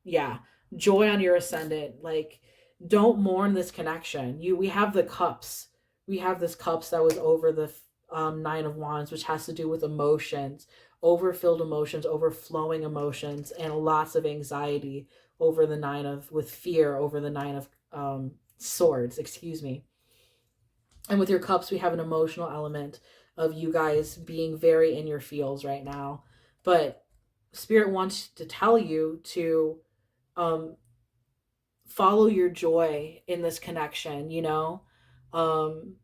yeah, joy on your ascendant. Like don't mourn this connection. We have the cups. We have this cups that was over the nine of wands, which has to do with emotions, overfilled emotions, overflowing emotions, and lots of anxiety over the nine of with fear over the nine of swords, excuse me. And with your cups, we have an emotional element of you guys being very in your feels right now. But spirit wants to tell you to um, follow your joy in this connection, you know? Um,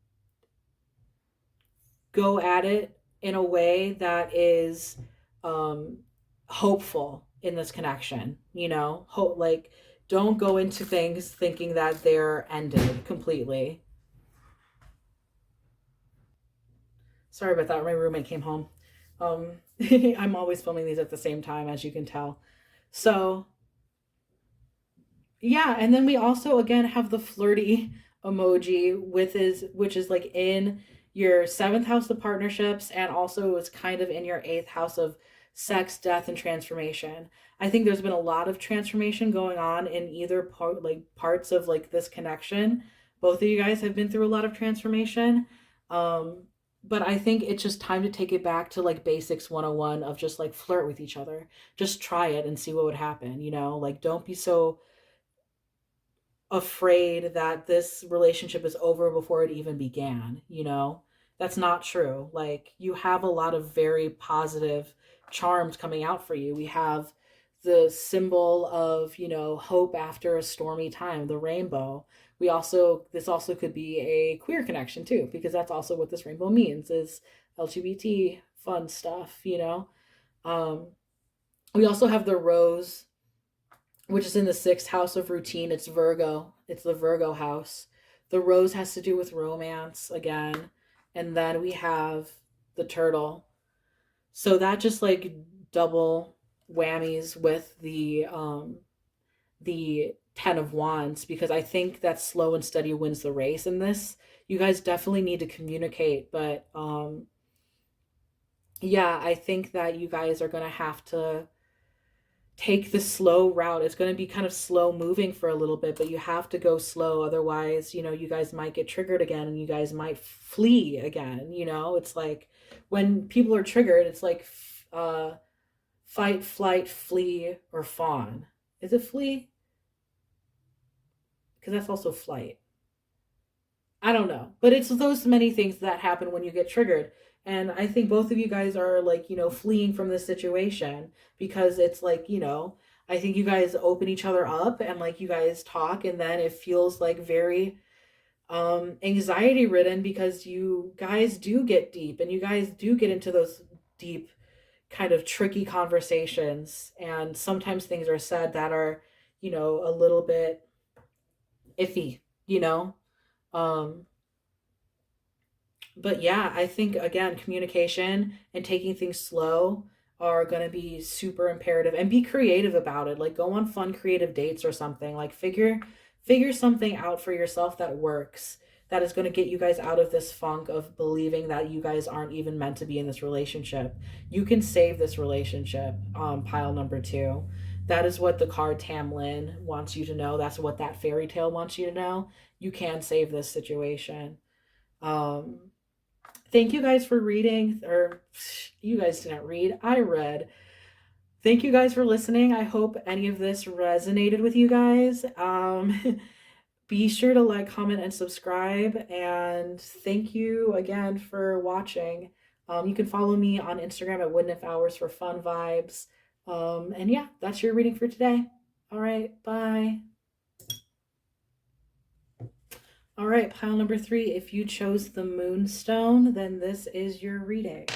go at it in a way that is um, hopeful in this connection, you know? Hope, like, don't go into things thinking that they're ended completely. Sorry about that. My roommate came home. Um, I'm always filming these at the same time, as you can tell. So, yeah, and then we also again have the flirty emoji with his, which is like in your seventh house of partnerships, and also it's kind of in your eighth house of sex, death, and transformation. I think there's been a lot of transformation going on in either part, like parts of like this connection. Both of you guys have been through a lot of transformation. Um, but I think it's just time to take it back to like basics 101 of just like flirt with each other. Just try it and see what would happen, you know? Like don't be so afraid that this relationship is over before it even began, you know? That's not true. Like, you have a lot of very positive charms coming out for you. We have the symbol of, you know, hope after a stormy time, the rainbow. This also could be a queer connection too, because that's also what this rainbow means is LGBT fun stuff, you know? Um, we also have the rose, which is in the sixth house of routine. It's Virgo. It's the Virgo house. The rose has to do with romance again. And then we have the turtle. So that just like double whammies with the 10 of wands, because I think that slow and steady wins the race in this. You guys definitely need to communicate, but yeah, I think that you guys are going to have to take the slow route. It's going to be kind of slow moving for a little bit, but you have to go slow. Otherwise, you know, you guys might get triggered again and you guys might flee again. You know, it's like when people are triggered, it's like fight, flight, flee, or fawn. Is it flee? Because that's also flight. I don't know. But it's those many things that happen when you get triggered. And I think both of you guys are like, you know, fleeing from this situation because it's like, you know, I think you guys open each other up and like you guys talk and then it feels like very anxiety ridden because you guys do get deep and you guys do get into those deep kind of tricky conversations and sometimes things are said that are, you know, a little bit iffy, you know. Um but yeah, I think again, communication and taking things slow are going to be super imperative and be creative about it. Like go on fun creative dates or something. Like figure something out for yourself that works. That is going to get you guys out of this funk of believing that you guys aren't even meant to be in this relationship. You can save this relationship, pile number 2. That is what the card Tamlin wants you to know. That's what that fairy tale wants you to know. You can save this situation. Um, Thank you guys for reading, or you guys didn't read, I read. Thank you guys for listening. I hope any of this resonated with you guys. Be sure to like, comment, and subscribe. And thank you again for watching. You can follow me on Instagram at Wouldn't Hours for fun vibes. And yeah, that's your reading for today. All right, bye. All right, pile number 3. If you chose the Moonstone, then this is your reading.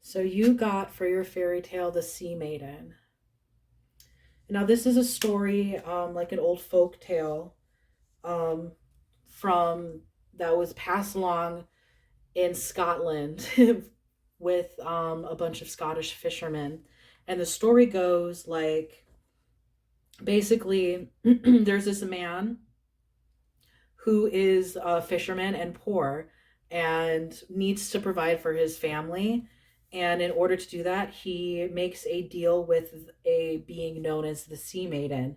So you got for your fairy tale the Sea Maiden. Now this is a story, like an old folk tale, um, from that was passed along in Scotland with a bunch of Scottish fishermen, and the story goes like basically there's this man who is a fisherman and poor and needs to provide for his family. And in order to do that, he makes a deal with a being known as the Sea Maiden,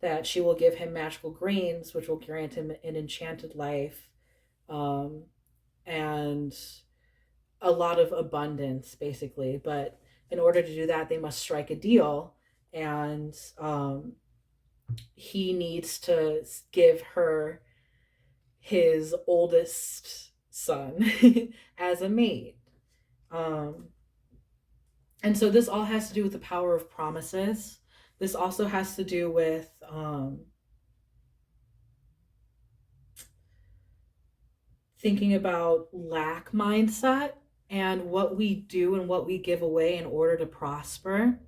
that she will give him magical grains, which will grant him an enchanted life, um, and a lot of abundance, basically. But in order to do that, they must strike a deal, and he needs to give her his oldest son as a mate. Um, and so this all has to do with the power of promises. This also has to do with thinking about lack mindset and what we do and what we give away in order to prosper.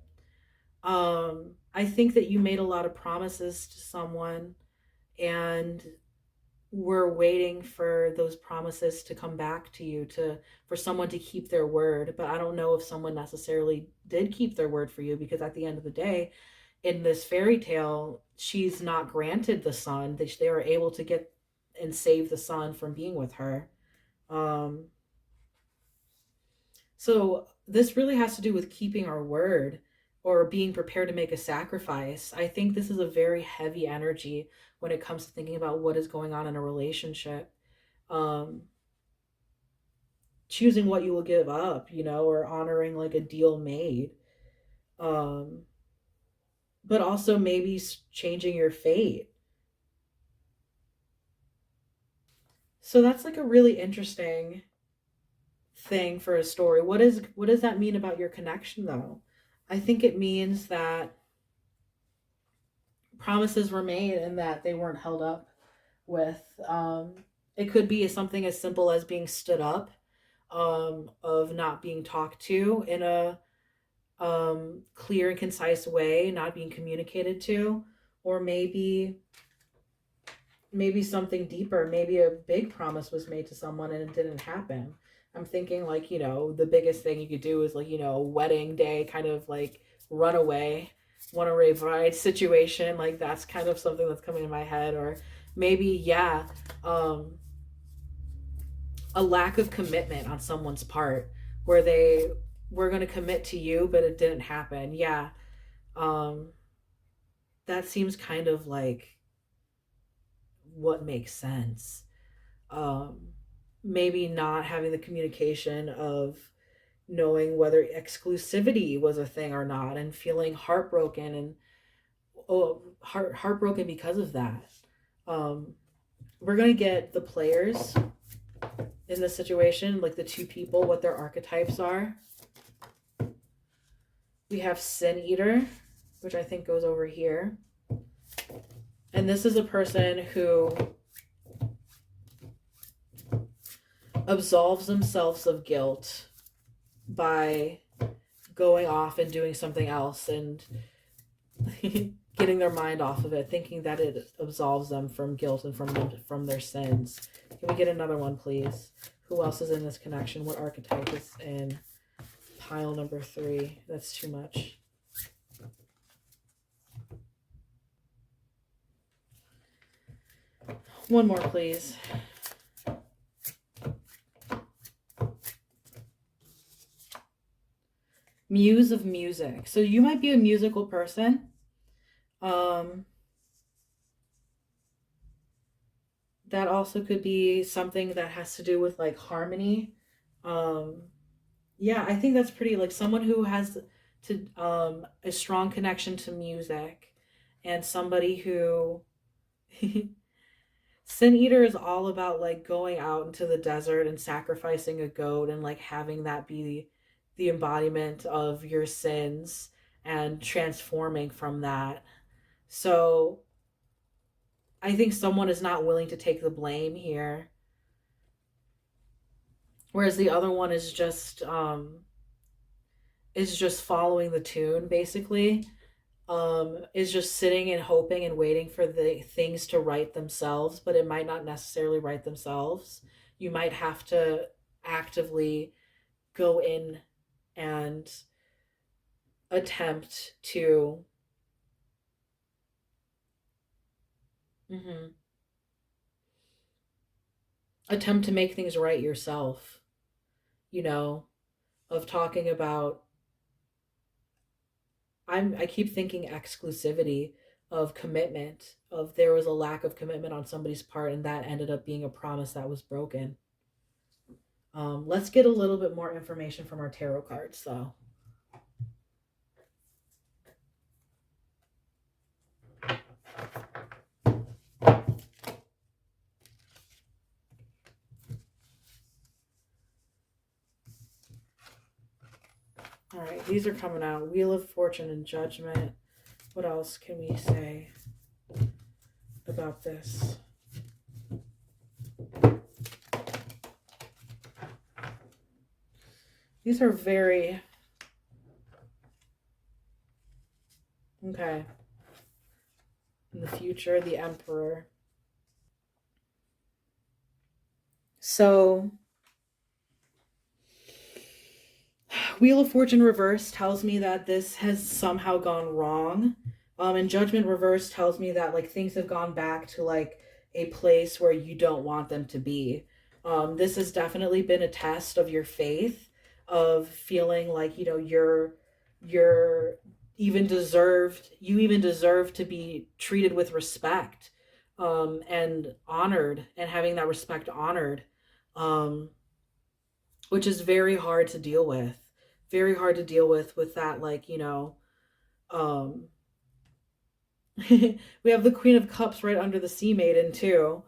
I think that you made a lot of promises to someone and we're waiting for those promises to come back to you, to for someone to keep their word. But I don't know if someone necessarily did keep their word for you, because at the end of the day, in this fairy tale, she's not granted the son. They were able to get and save the son from being with her. um So this really has to do with keeping our word or being prepared to make a sacrifice. I think this is a very heavy energy when it comes to thinking about what is going on in a relationship. Um, Choosing what you will give up, or honoring like a deal made. Um, but also maybe changing your fate. So that's like a really interesting thing for a story. What does that mean about your connection though? I think it means that promises were made and that they weren't held up with. It could be something as simple as being stood up, of not being talked to in a clear and concise way, not being communicated to, or maybe something deeper. Maybe a big promise was made to someone and it didn't happen. I'm thinking like, the biggest thing you could do is like, wedding day kind of like runaway, runaway bride situation. Like that's kind of something that's coming in my head. Or maybe, yeah, um, a lack of commitment on someone's part where they were going to commit to you, but it didn't happen. Yeah. Um, that seems kind of like what makes sense. um, Maybe not having the communication of knowing whether exclusivity was a thing or not, and feeling heartbroken and heartbroken because of that. Um, we're gonna get the players in this situation, like the two people, what their archetypes are. We have Sin Eater, which I think goes over here, and this is a person who absolves themselves of guilt by going off and doing something else and getting their mind off of it, thinking that it absolves them from guilt and from their sins. Can we get another one, please? Who else is in this connection? What archetype is in pile number 3? That's too much. One more, please. Muse of music. So you might be a musical person. That also could be something that has to do with like harmony. Um, yeah, I think that's pretty, like someone who has a strong connection to music, and somebody who Sin Eater is all about like going out into the desert and sacrificing a goat and like having that be the embodiment of your sins and transforming from that. So I think someone is not willing to take the blame here, whereas the other one is just following the tune basically. Is just sitting and hoping and waiting for the things to right themselves, but it might not necessarily right themselves. You might have to actively go in and attempt to mhm, attempt to make things right yourself, you know, of talking about I keep thinking exclusivity, of commitment, of there was a lack of commitment on somebody's part and that ended up being a promise that was broken. Let's get a little bit more information from our tarot cards though. All right, these are coming out. Wheel of Fortune and Judgment. What else can we say about this? These are very okay. In the future, the Emperor. So, Wheel of Fortune reverse tells me that this has somehow gone wrong. And Judgment reverse tells me that like things have gone back to like a place where you don't want them to be. This has definitely been a test of your faith. of feeling like, you're you even deserve to be treated with respect, and honored, and having that respect honored, um, which is very hard to deal with. Very hard to deal with that, like, um, we have the Queen of Cups right under the Sea Maiden too,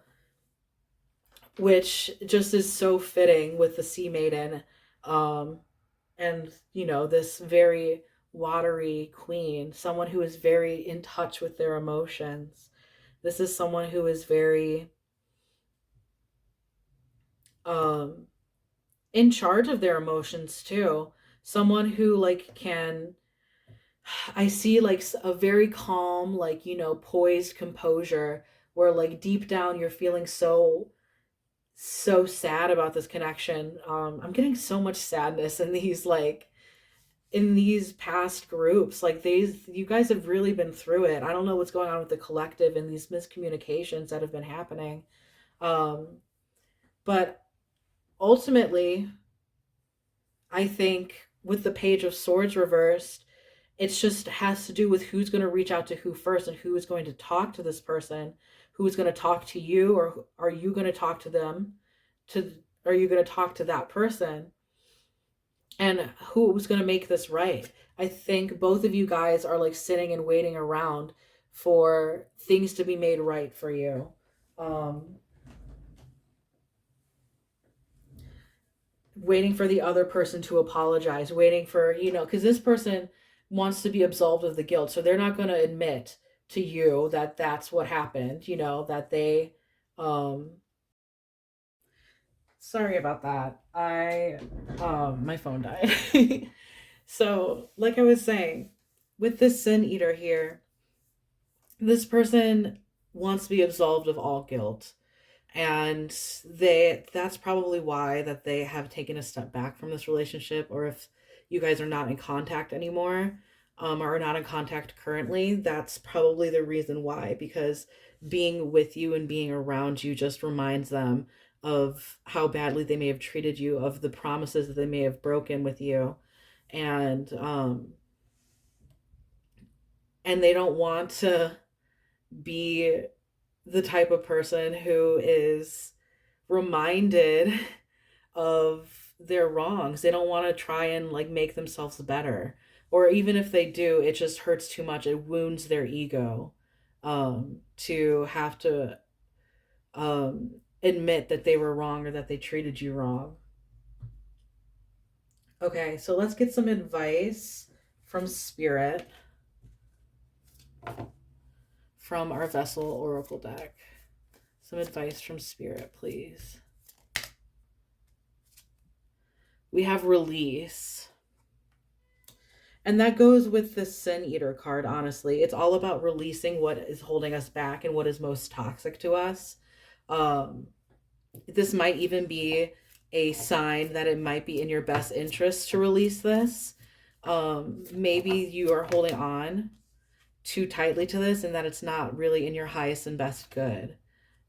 which just is so fitting with the Sea Maiden. Um, and, this very watery queen, someone who is very in touch with their emotions. This is someone who is very um, in charge of their emotions too. Someone who, like, can, I see, like, a very calm, like, poised composure, where, like, deep down you're feeling so sad about this connection. I'm getting so much sadness in these, like, in these past groups. Like, these, you guys have really been through it. I don't know what's going on with the collective and these miscommunications that have been happening. Um, but ultimately, I think with the Page of Swords reversed, it's just has to do with who's going to reach out to who first, and who is going to talk to this person, who is going to talk to you, or are you going to talk to them, to are you going to talk to that person, and who's going to make this right. I think both of you guys are, like, sitting and waiting around for things to be made right for you. Um, Waiting for the other person to apologize, waiting for, because this person wants to be absolved of the guilt. So they're not going to admit to you that that's what happened, that they, um, sorry about that. My phone died. So, like I was saying, with this sin eater here, this person wants to be absolved of all guilt, and that's probably why that they have taken a step back from this relationship. Or if you guys are not in contact anymore, or are not in contact currently, that's probably the reason why, because being with you and being around you just reminds them of how badly they may have treated you, of the promises that they may have broken with you, and they don't want to be the type of person who is reminded of their wrongs. They don't want to try and, like, make themselves better. Or even if they do, it just hurts too much. It wounds their ego, to have to admit that they were wrong, or that they treated you wrong. Okay, so let's get some advice from Spirit, from our Vessel Oracle deck. Some advice from Spirit, please. We have Release. And that goes with the Sin Eater card, honestly. It's all about releasing what is holding us back and what is most toxic to us. Um, this might even be a sign that it might be in your best interest to release this. Maybe you are holding on too tightly to this, and that it's not really in your highest and best good.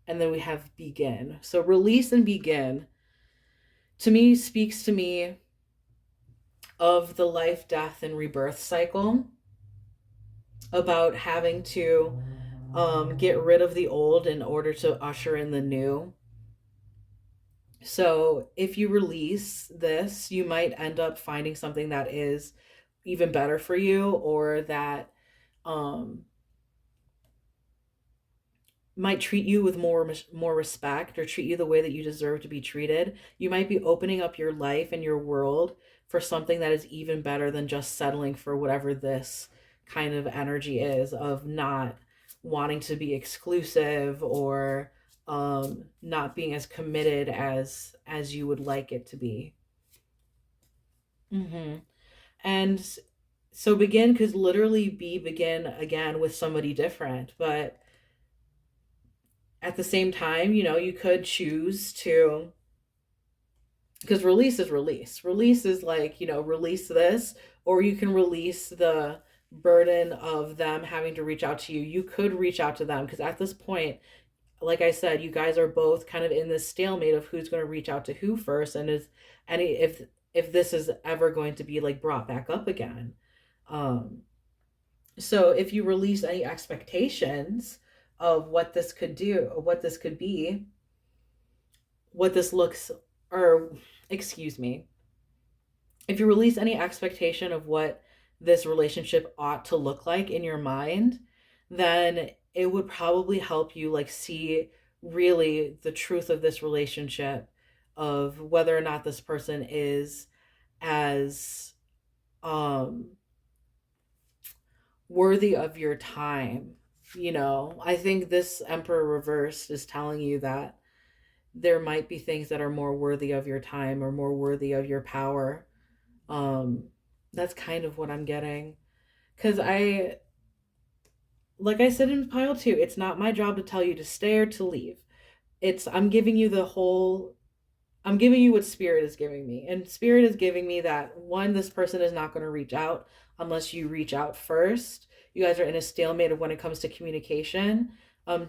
And then we have Begin. So Release and Begin, to me, speaks to me of the life, death, and rebirth cycle, about having to get rid of the old in order to usher in the new. So if you release this, you might end up finding something that is even better for you, or that um, might treat you with more respect, or treat you the way that you deserve to be treated. You might be opening up your life and your world for something that is even better than just settling for whatever this kind of energy is, of not wanting to be exclusive, or not being as committed as you would like it to be. Mm-hmm. And so Begin could literally be begin again with somebody different, but at the same time, you could choose to, because release is release. Release is like, release this, or you can release the burden of them having to reach out to you. You could reach out to them, because at this point, like I said, you guys are both kind of in this stalemate of who's going to reach out to who first, and is any if if this is ever going to be like brought back up again. So if you release any expectations of what this could do, or what this could be, what this looks, or excuse me, if you release any expectation of what this relationship ought to look like in your mind, then it would probably help you like see really the truth of this relationship, of whether or not this person is as um worthy of your time. I think this Emperor reversed is telling you that there might be things that are more worthy of your time or more worthy of your power. um that's kind of what I'm getting, because like I said in pile 2, it's not my job to tell you to stay or to leave. It's I'm giving you what Spirit is giving me. And Spirit is giving me that, one, this person is not going to reach out unless you reach out first. You guys are in a stalemate of when it comes to communication.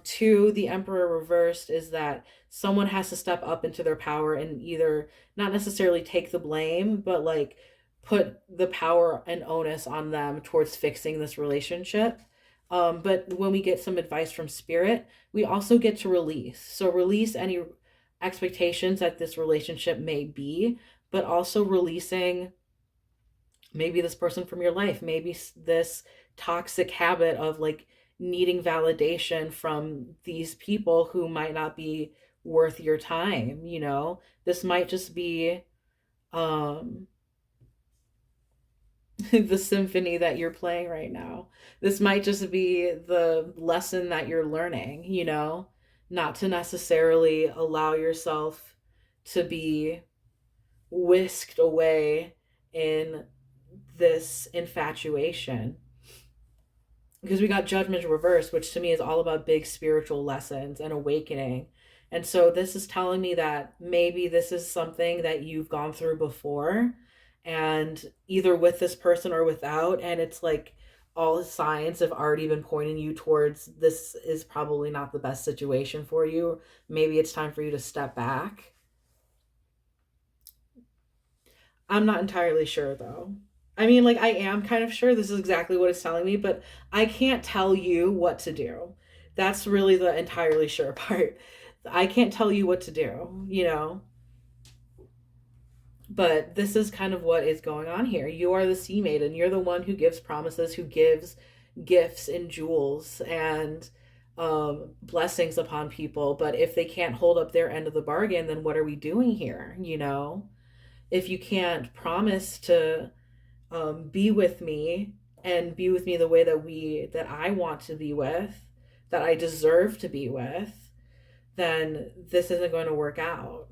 Two, the Emperor reversed is that someone has to step up into their power and either not necessarily take the blame, but like put the power and onus on them towards fixing this relationship. But when we get some advice from Spirit, we also get to release. So release any expectations that this relationship may be, but also releasing maybe this person from your life, maybe this toxic habit of like needing validation from these people who might not be worth your time. This might just be um the symphony that you're playing right now. This might just be the lesson that you're learning. Not to necessarily allow yourself to be whisked away in this infatuation, because we got judgment reversed, which to me is all about big spiritual lessons and awakening. And so this is telling me that maybe this is something that you've gone through before, and either with this person or without, and it's like all the signs have already been pointing you towards this is probably not the best situation for you. Maybe it's time for you to step back. I'm not entirely sure though. I mean, like, I am kind of sure this is exactly what it's telling me, but I can't tell you what to do. That's really the entirely sure part. I can't tell you what to do. But this is kind of what is going on here. You are the sea maiden. You're the one who gives promises, who gives gifts and jewels and blessings upon people. But if they can't hold up their end of the bargain, then what are we doing here? If you can't promise to be with me and be with me the way that I want to be with, that I deserve to be with, then this isn't going to work out.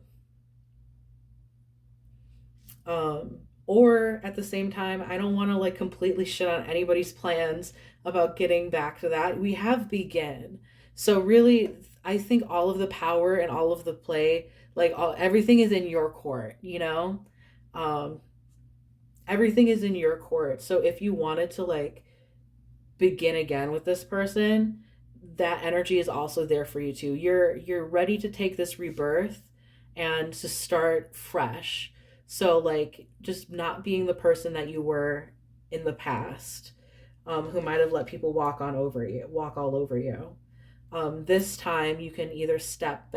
Or at the same time, I don't want to like completely shit on anybody's plans about getting back to that. We have begin. So really, I think all of the power and all of the play, like everything is in your court. Um, Everything is in your court. So if you wanted to like begin again with this person, that energy is also there for you too. You're ready to take this rebirth and to start fresh. So like just not being the person that you were in the past, who might have let people walk all over you. This time you can either step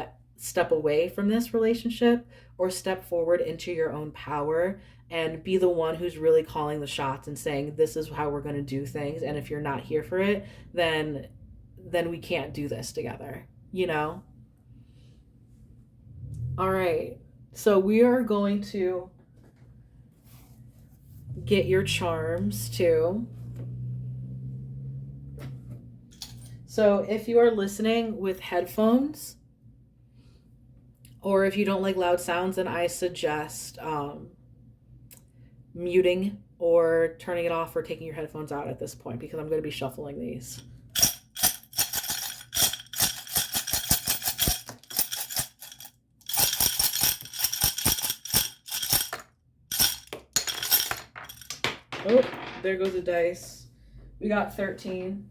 away from this relationship or step forward into your own power and be the one who's really calling the shots and saying this is how we're going to do things, and if you're not here for it, then we can't do this together. All right, so we are going to get your charms too. So if you are listening with headphones, or if you don't like loud sounds, then I suggest muting or turning it off or taking your headphones out at this point, because I'm going to be shuffling these. Oh, there goes a dice. We got 13.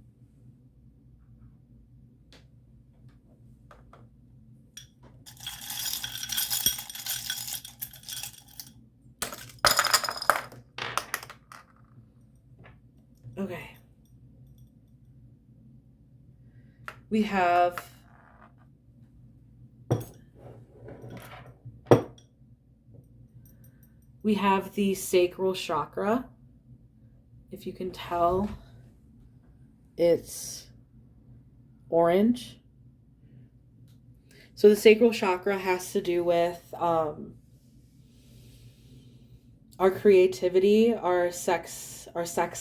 We have the sacral chakra. If you can tell, it's orange. So the sacral chakra has to do with our creativity, our sex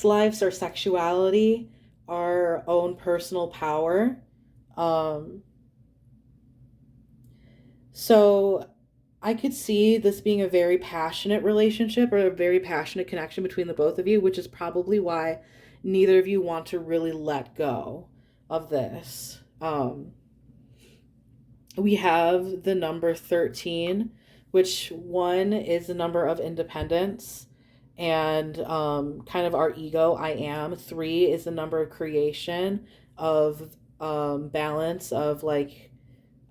lives, our sexuality, our own personal power. So I could see this being a very passionate relationship or a very passionate connection between the both of you, which is probably why neither of you want to really let go of this. We have the number 13, which one is the number of independence and kind of our ego, I am. 3 is the number of creation, of balance, of like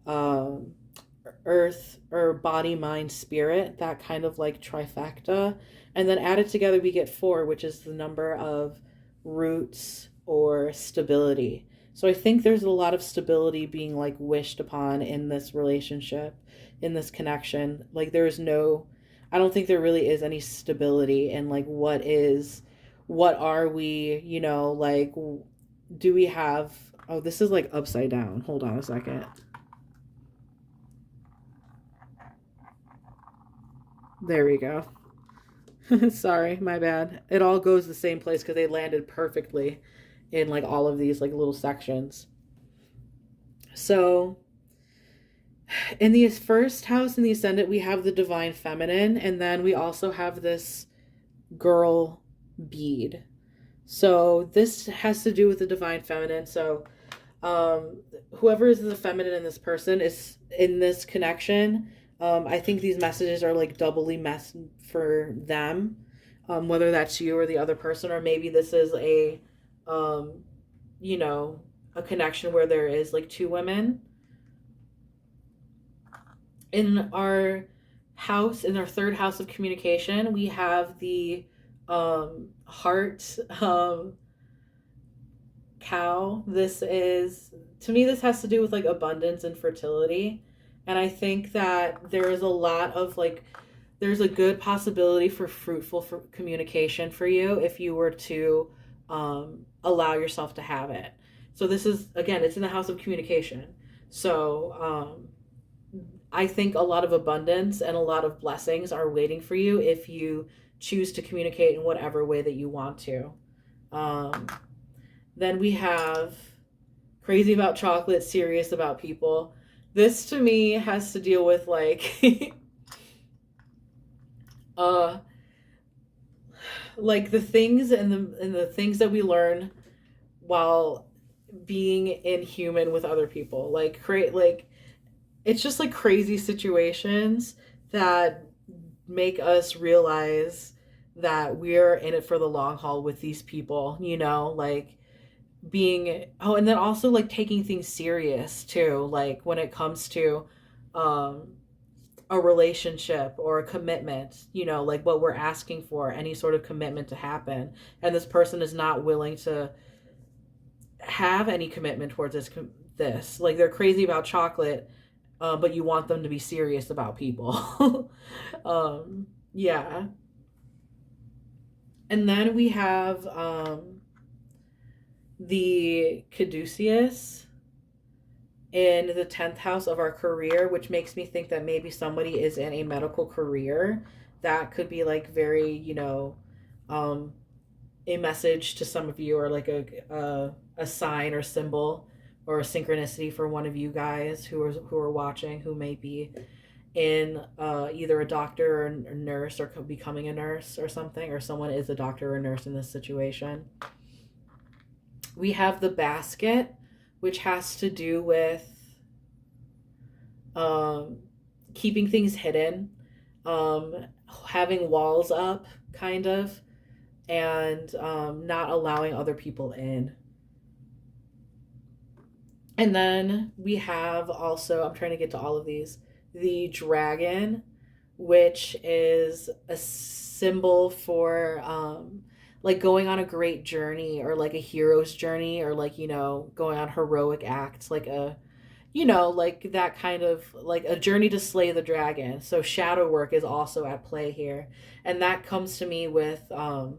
um, earth or body, mind, spirit, that kind of like trifecta. And then added together, we get 4, which is the number of roots or stability. So I think there's a lot of stability being like wished upon in this relationship, in this connection. Like there is no, I don't think there really is any stability in like what are we, like, do we have, oh, this is like upside down. Hold on a second. There we go. Sorry, my bad. It all goes the same place because they landed perfectly in like all of these like little sections. So in the first house in the ascendant, we have the divine feminine, and then we also have this girl bead. So this has to do with the divine feminine. So whoever is the feminine in this person is in this connection. I think these messages are like doubly meant for them, whether that's you or the other person, or maybe this is um, a connection where there is like 2 women. In our house, in our 3rd house of communication, we have the heart cow. This is, to me, this has to do with like abundance and fertility. And I think that there is a lot of like, there's a good possibility for fruitful communication for you if you were to allow yourself to have it. So this is, again, it's in the house of communication. So I think a lot of abundance and a lot of blessings are waiting for you if you choose to communicate in whatever way that you want to. Then we have crazy about chocolate, serious about people. This to me has to deal with like uh like the things and the things that we learn while being inhuman with other people. Like create like it's just like crazy situations that make us realize that we're in it for the long haul with these people, like being, oh, and then also like taking things serious too, like when it comes to um a relationship or a commitment, like what we're asking for, any sort of commitment to happen, and this person is not willing to have any commitment towards this, like they're crazy about chocolate, but you want them to be serious about people. Yeah. And then we have the caduceus in the 10th house of our career, which makes me think that maybe somebody is in a medical career. That could be like very, um, a message to some of you, or like a sign or symbol or a synchronicity for one of you guys who are watching, who may be in either a doctor or a nurse, or becoming a nurse or something, or someone is a doctor or a nurse in this situation. We have the basket, which has to do with um, keeping things hidden, um, having walls up, kind of, and not allowing other people in. And then we have also, I'm trying to get to all of these, the dragon, which is a symbol for like going on a great journey, or like a hero's journey, or like, going on heroic acts, like like that kind of, like a journey to slay the dragon. So shadow work is also at play here. And that comes to me with the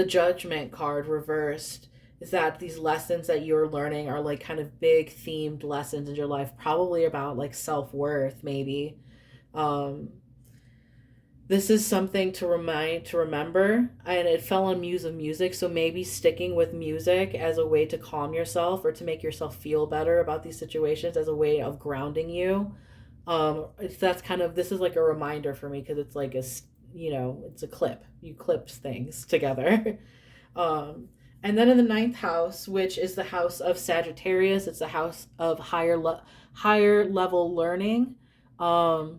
judgment card reversed, is that these lessons that you're learning are like kind of big themed lessons in your life, probably about like self-worth, maybe. um this is something to remember, and it fell on Muse of Music, so maybe sticking with music as a way to calm yourself or to make yourself feel better about these situations, as a way of grounding you. That's kind of, this is like a reminder for me, because it's like it's a clip, you clips things together. um and then in the ninth house, which is the house of Sagittarius, it's a house of higher level learning, um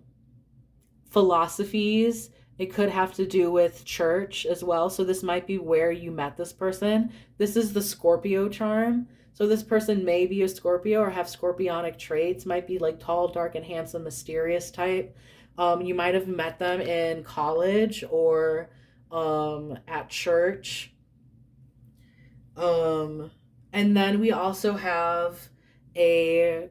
philosophies. It could have to do with church as well. So this might be where you met this person. This is the Scorpio charm. So this person may be a Scorpio or have scorpionic traits, might be like tall, dark, and handsome, mysterious type. You might have met them in college or at church. And then we also have a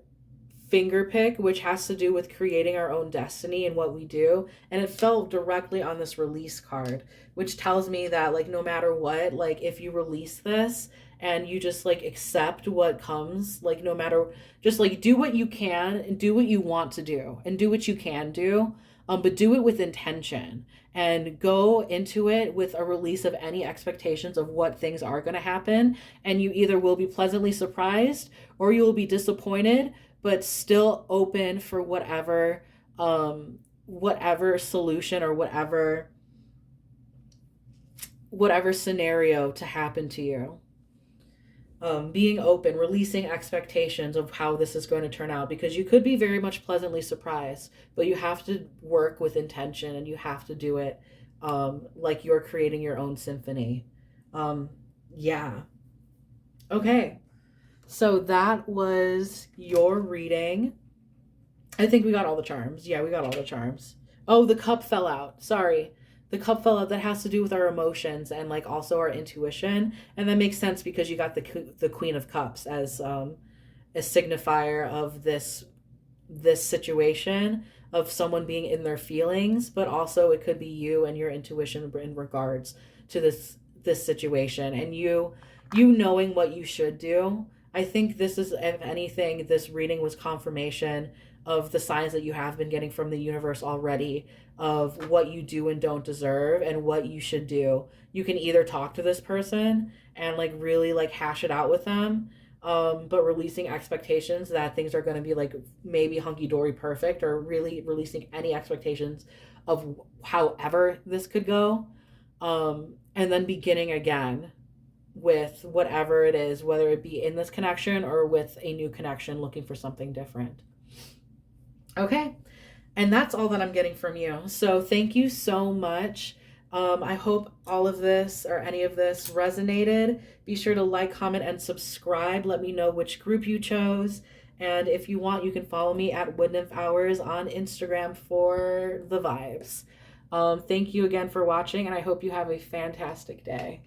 finger pick, which has to do with creating our own destiny and what we do. And it fell directly on this release card, which tells me that, like, no matter what, like, if you release this and you just like accept what comes, like, no matter, just like do what you can and do what you want to do and do what you can do. But do it with intention, and go into it with a release of any expectations of what things are going to happen. And you either will be pleasantly surprised or you will be disappointed, but still open for whatever solution or whatever scenario to happen to you. Being open, releasing expectations of how this is going to turn out, because you could be very much pleasantly surprised, but you have to work with intention, and you have to do it like you're creating your own symphony. Yeah. Okay. So that was your reading. I think we got all the charms. Yeah, we got all the charms. Oh, the cup fell out. Sorry. The cup fell out. That has to do with our emotions and like also our intuition. And that makes sense because you got the Queen of Cups as a signifier of this situation, of someone being in their feelings, but also it could be you and your intuition in regards to this situation, and you knowing what you should do. I think this is, if anything, this reading was confirmation of the signs that you have been getting from the universe already, of what you do and don't deserve and what you should do. You can either talk to this person and like really like hash it out with them, but releasing expectations that things are going to be like maybe hunky-dory perfect, or really releasing any expectations of however this could go, and then beginning again with whatever it is, whether it be in this connection or with a new connection, looking for something different. Okay. And that's all that I'm getting from you. So thank you so much. I hope all of this or any of this resonated. Be sure to like, comment, and subscribe. Let me know which group you chose. And if you want, you can follow me at Wood Nymph Hours on Instagram for the vibes. Thank you again for watching, and I hope you have a fantastic day.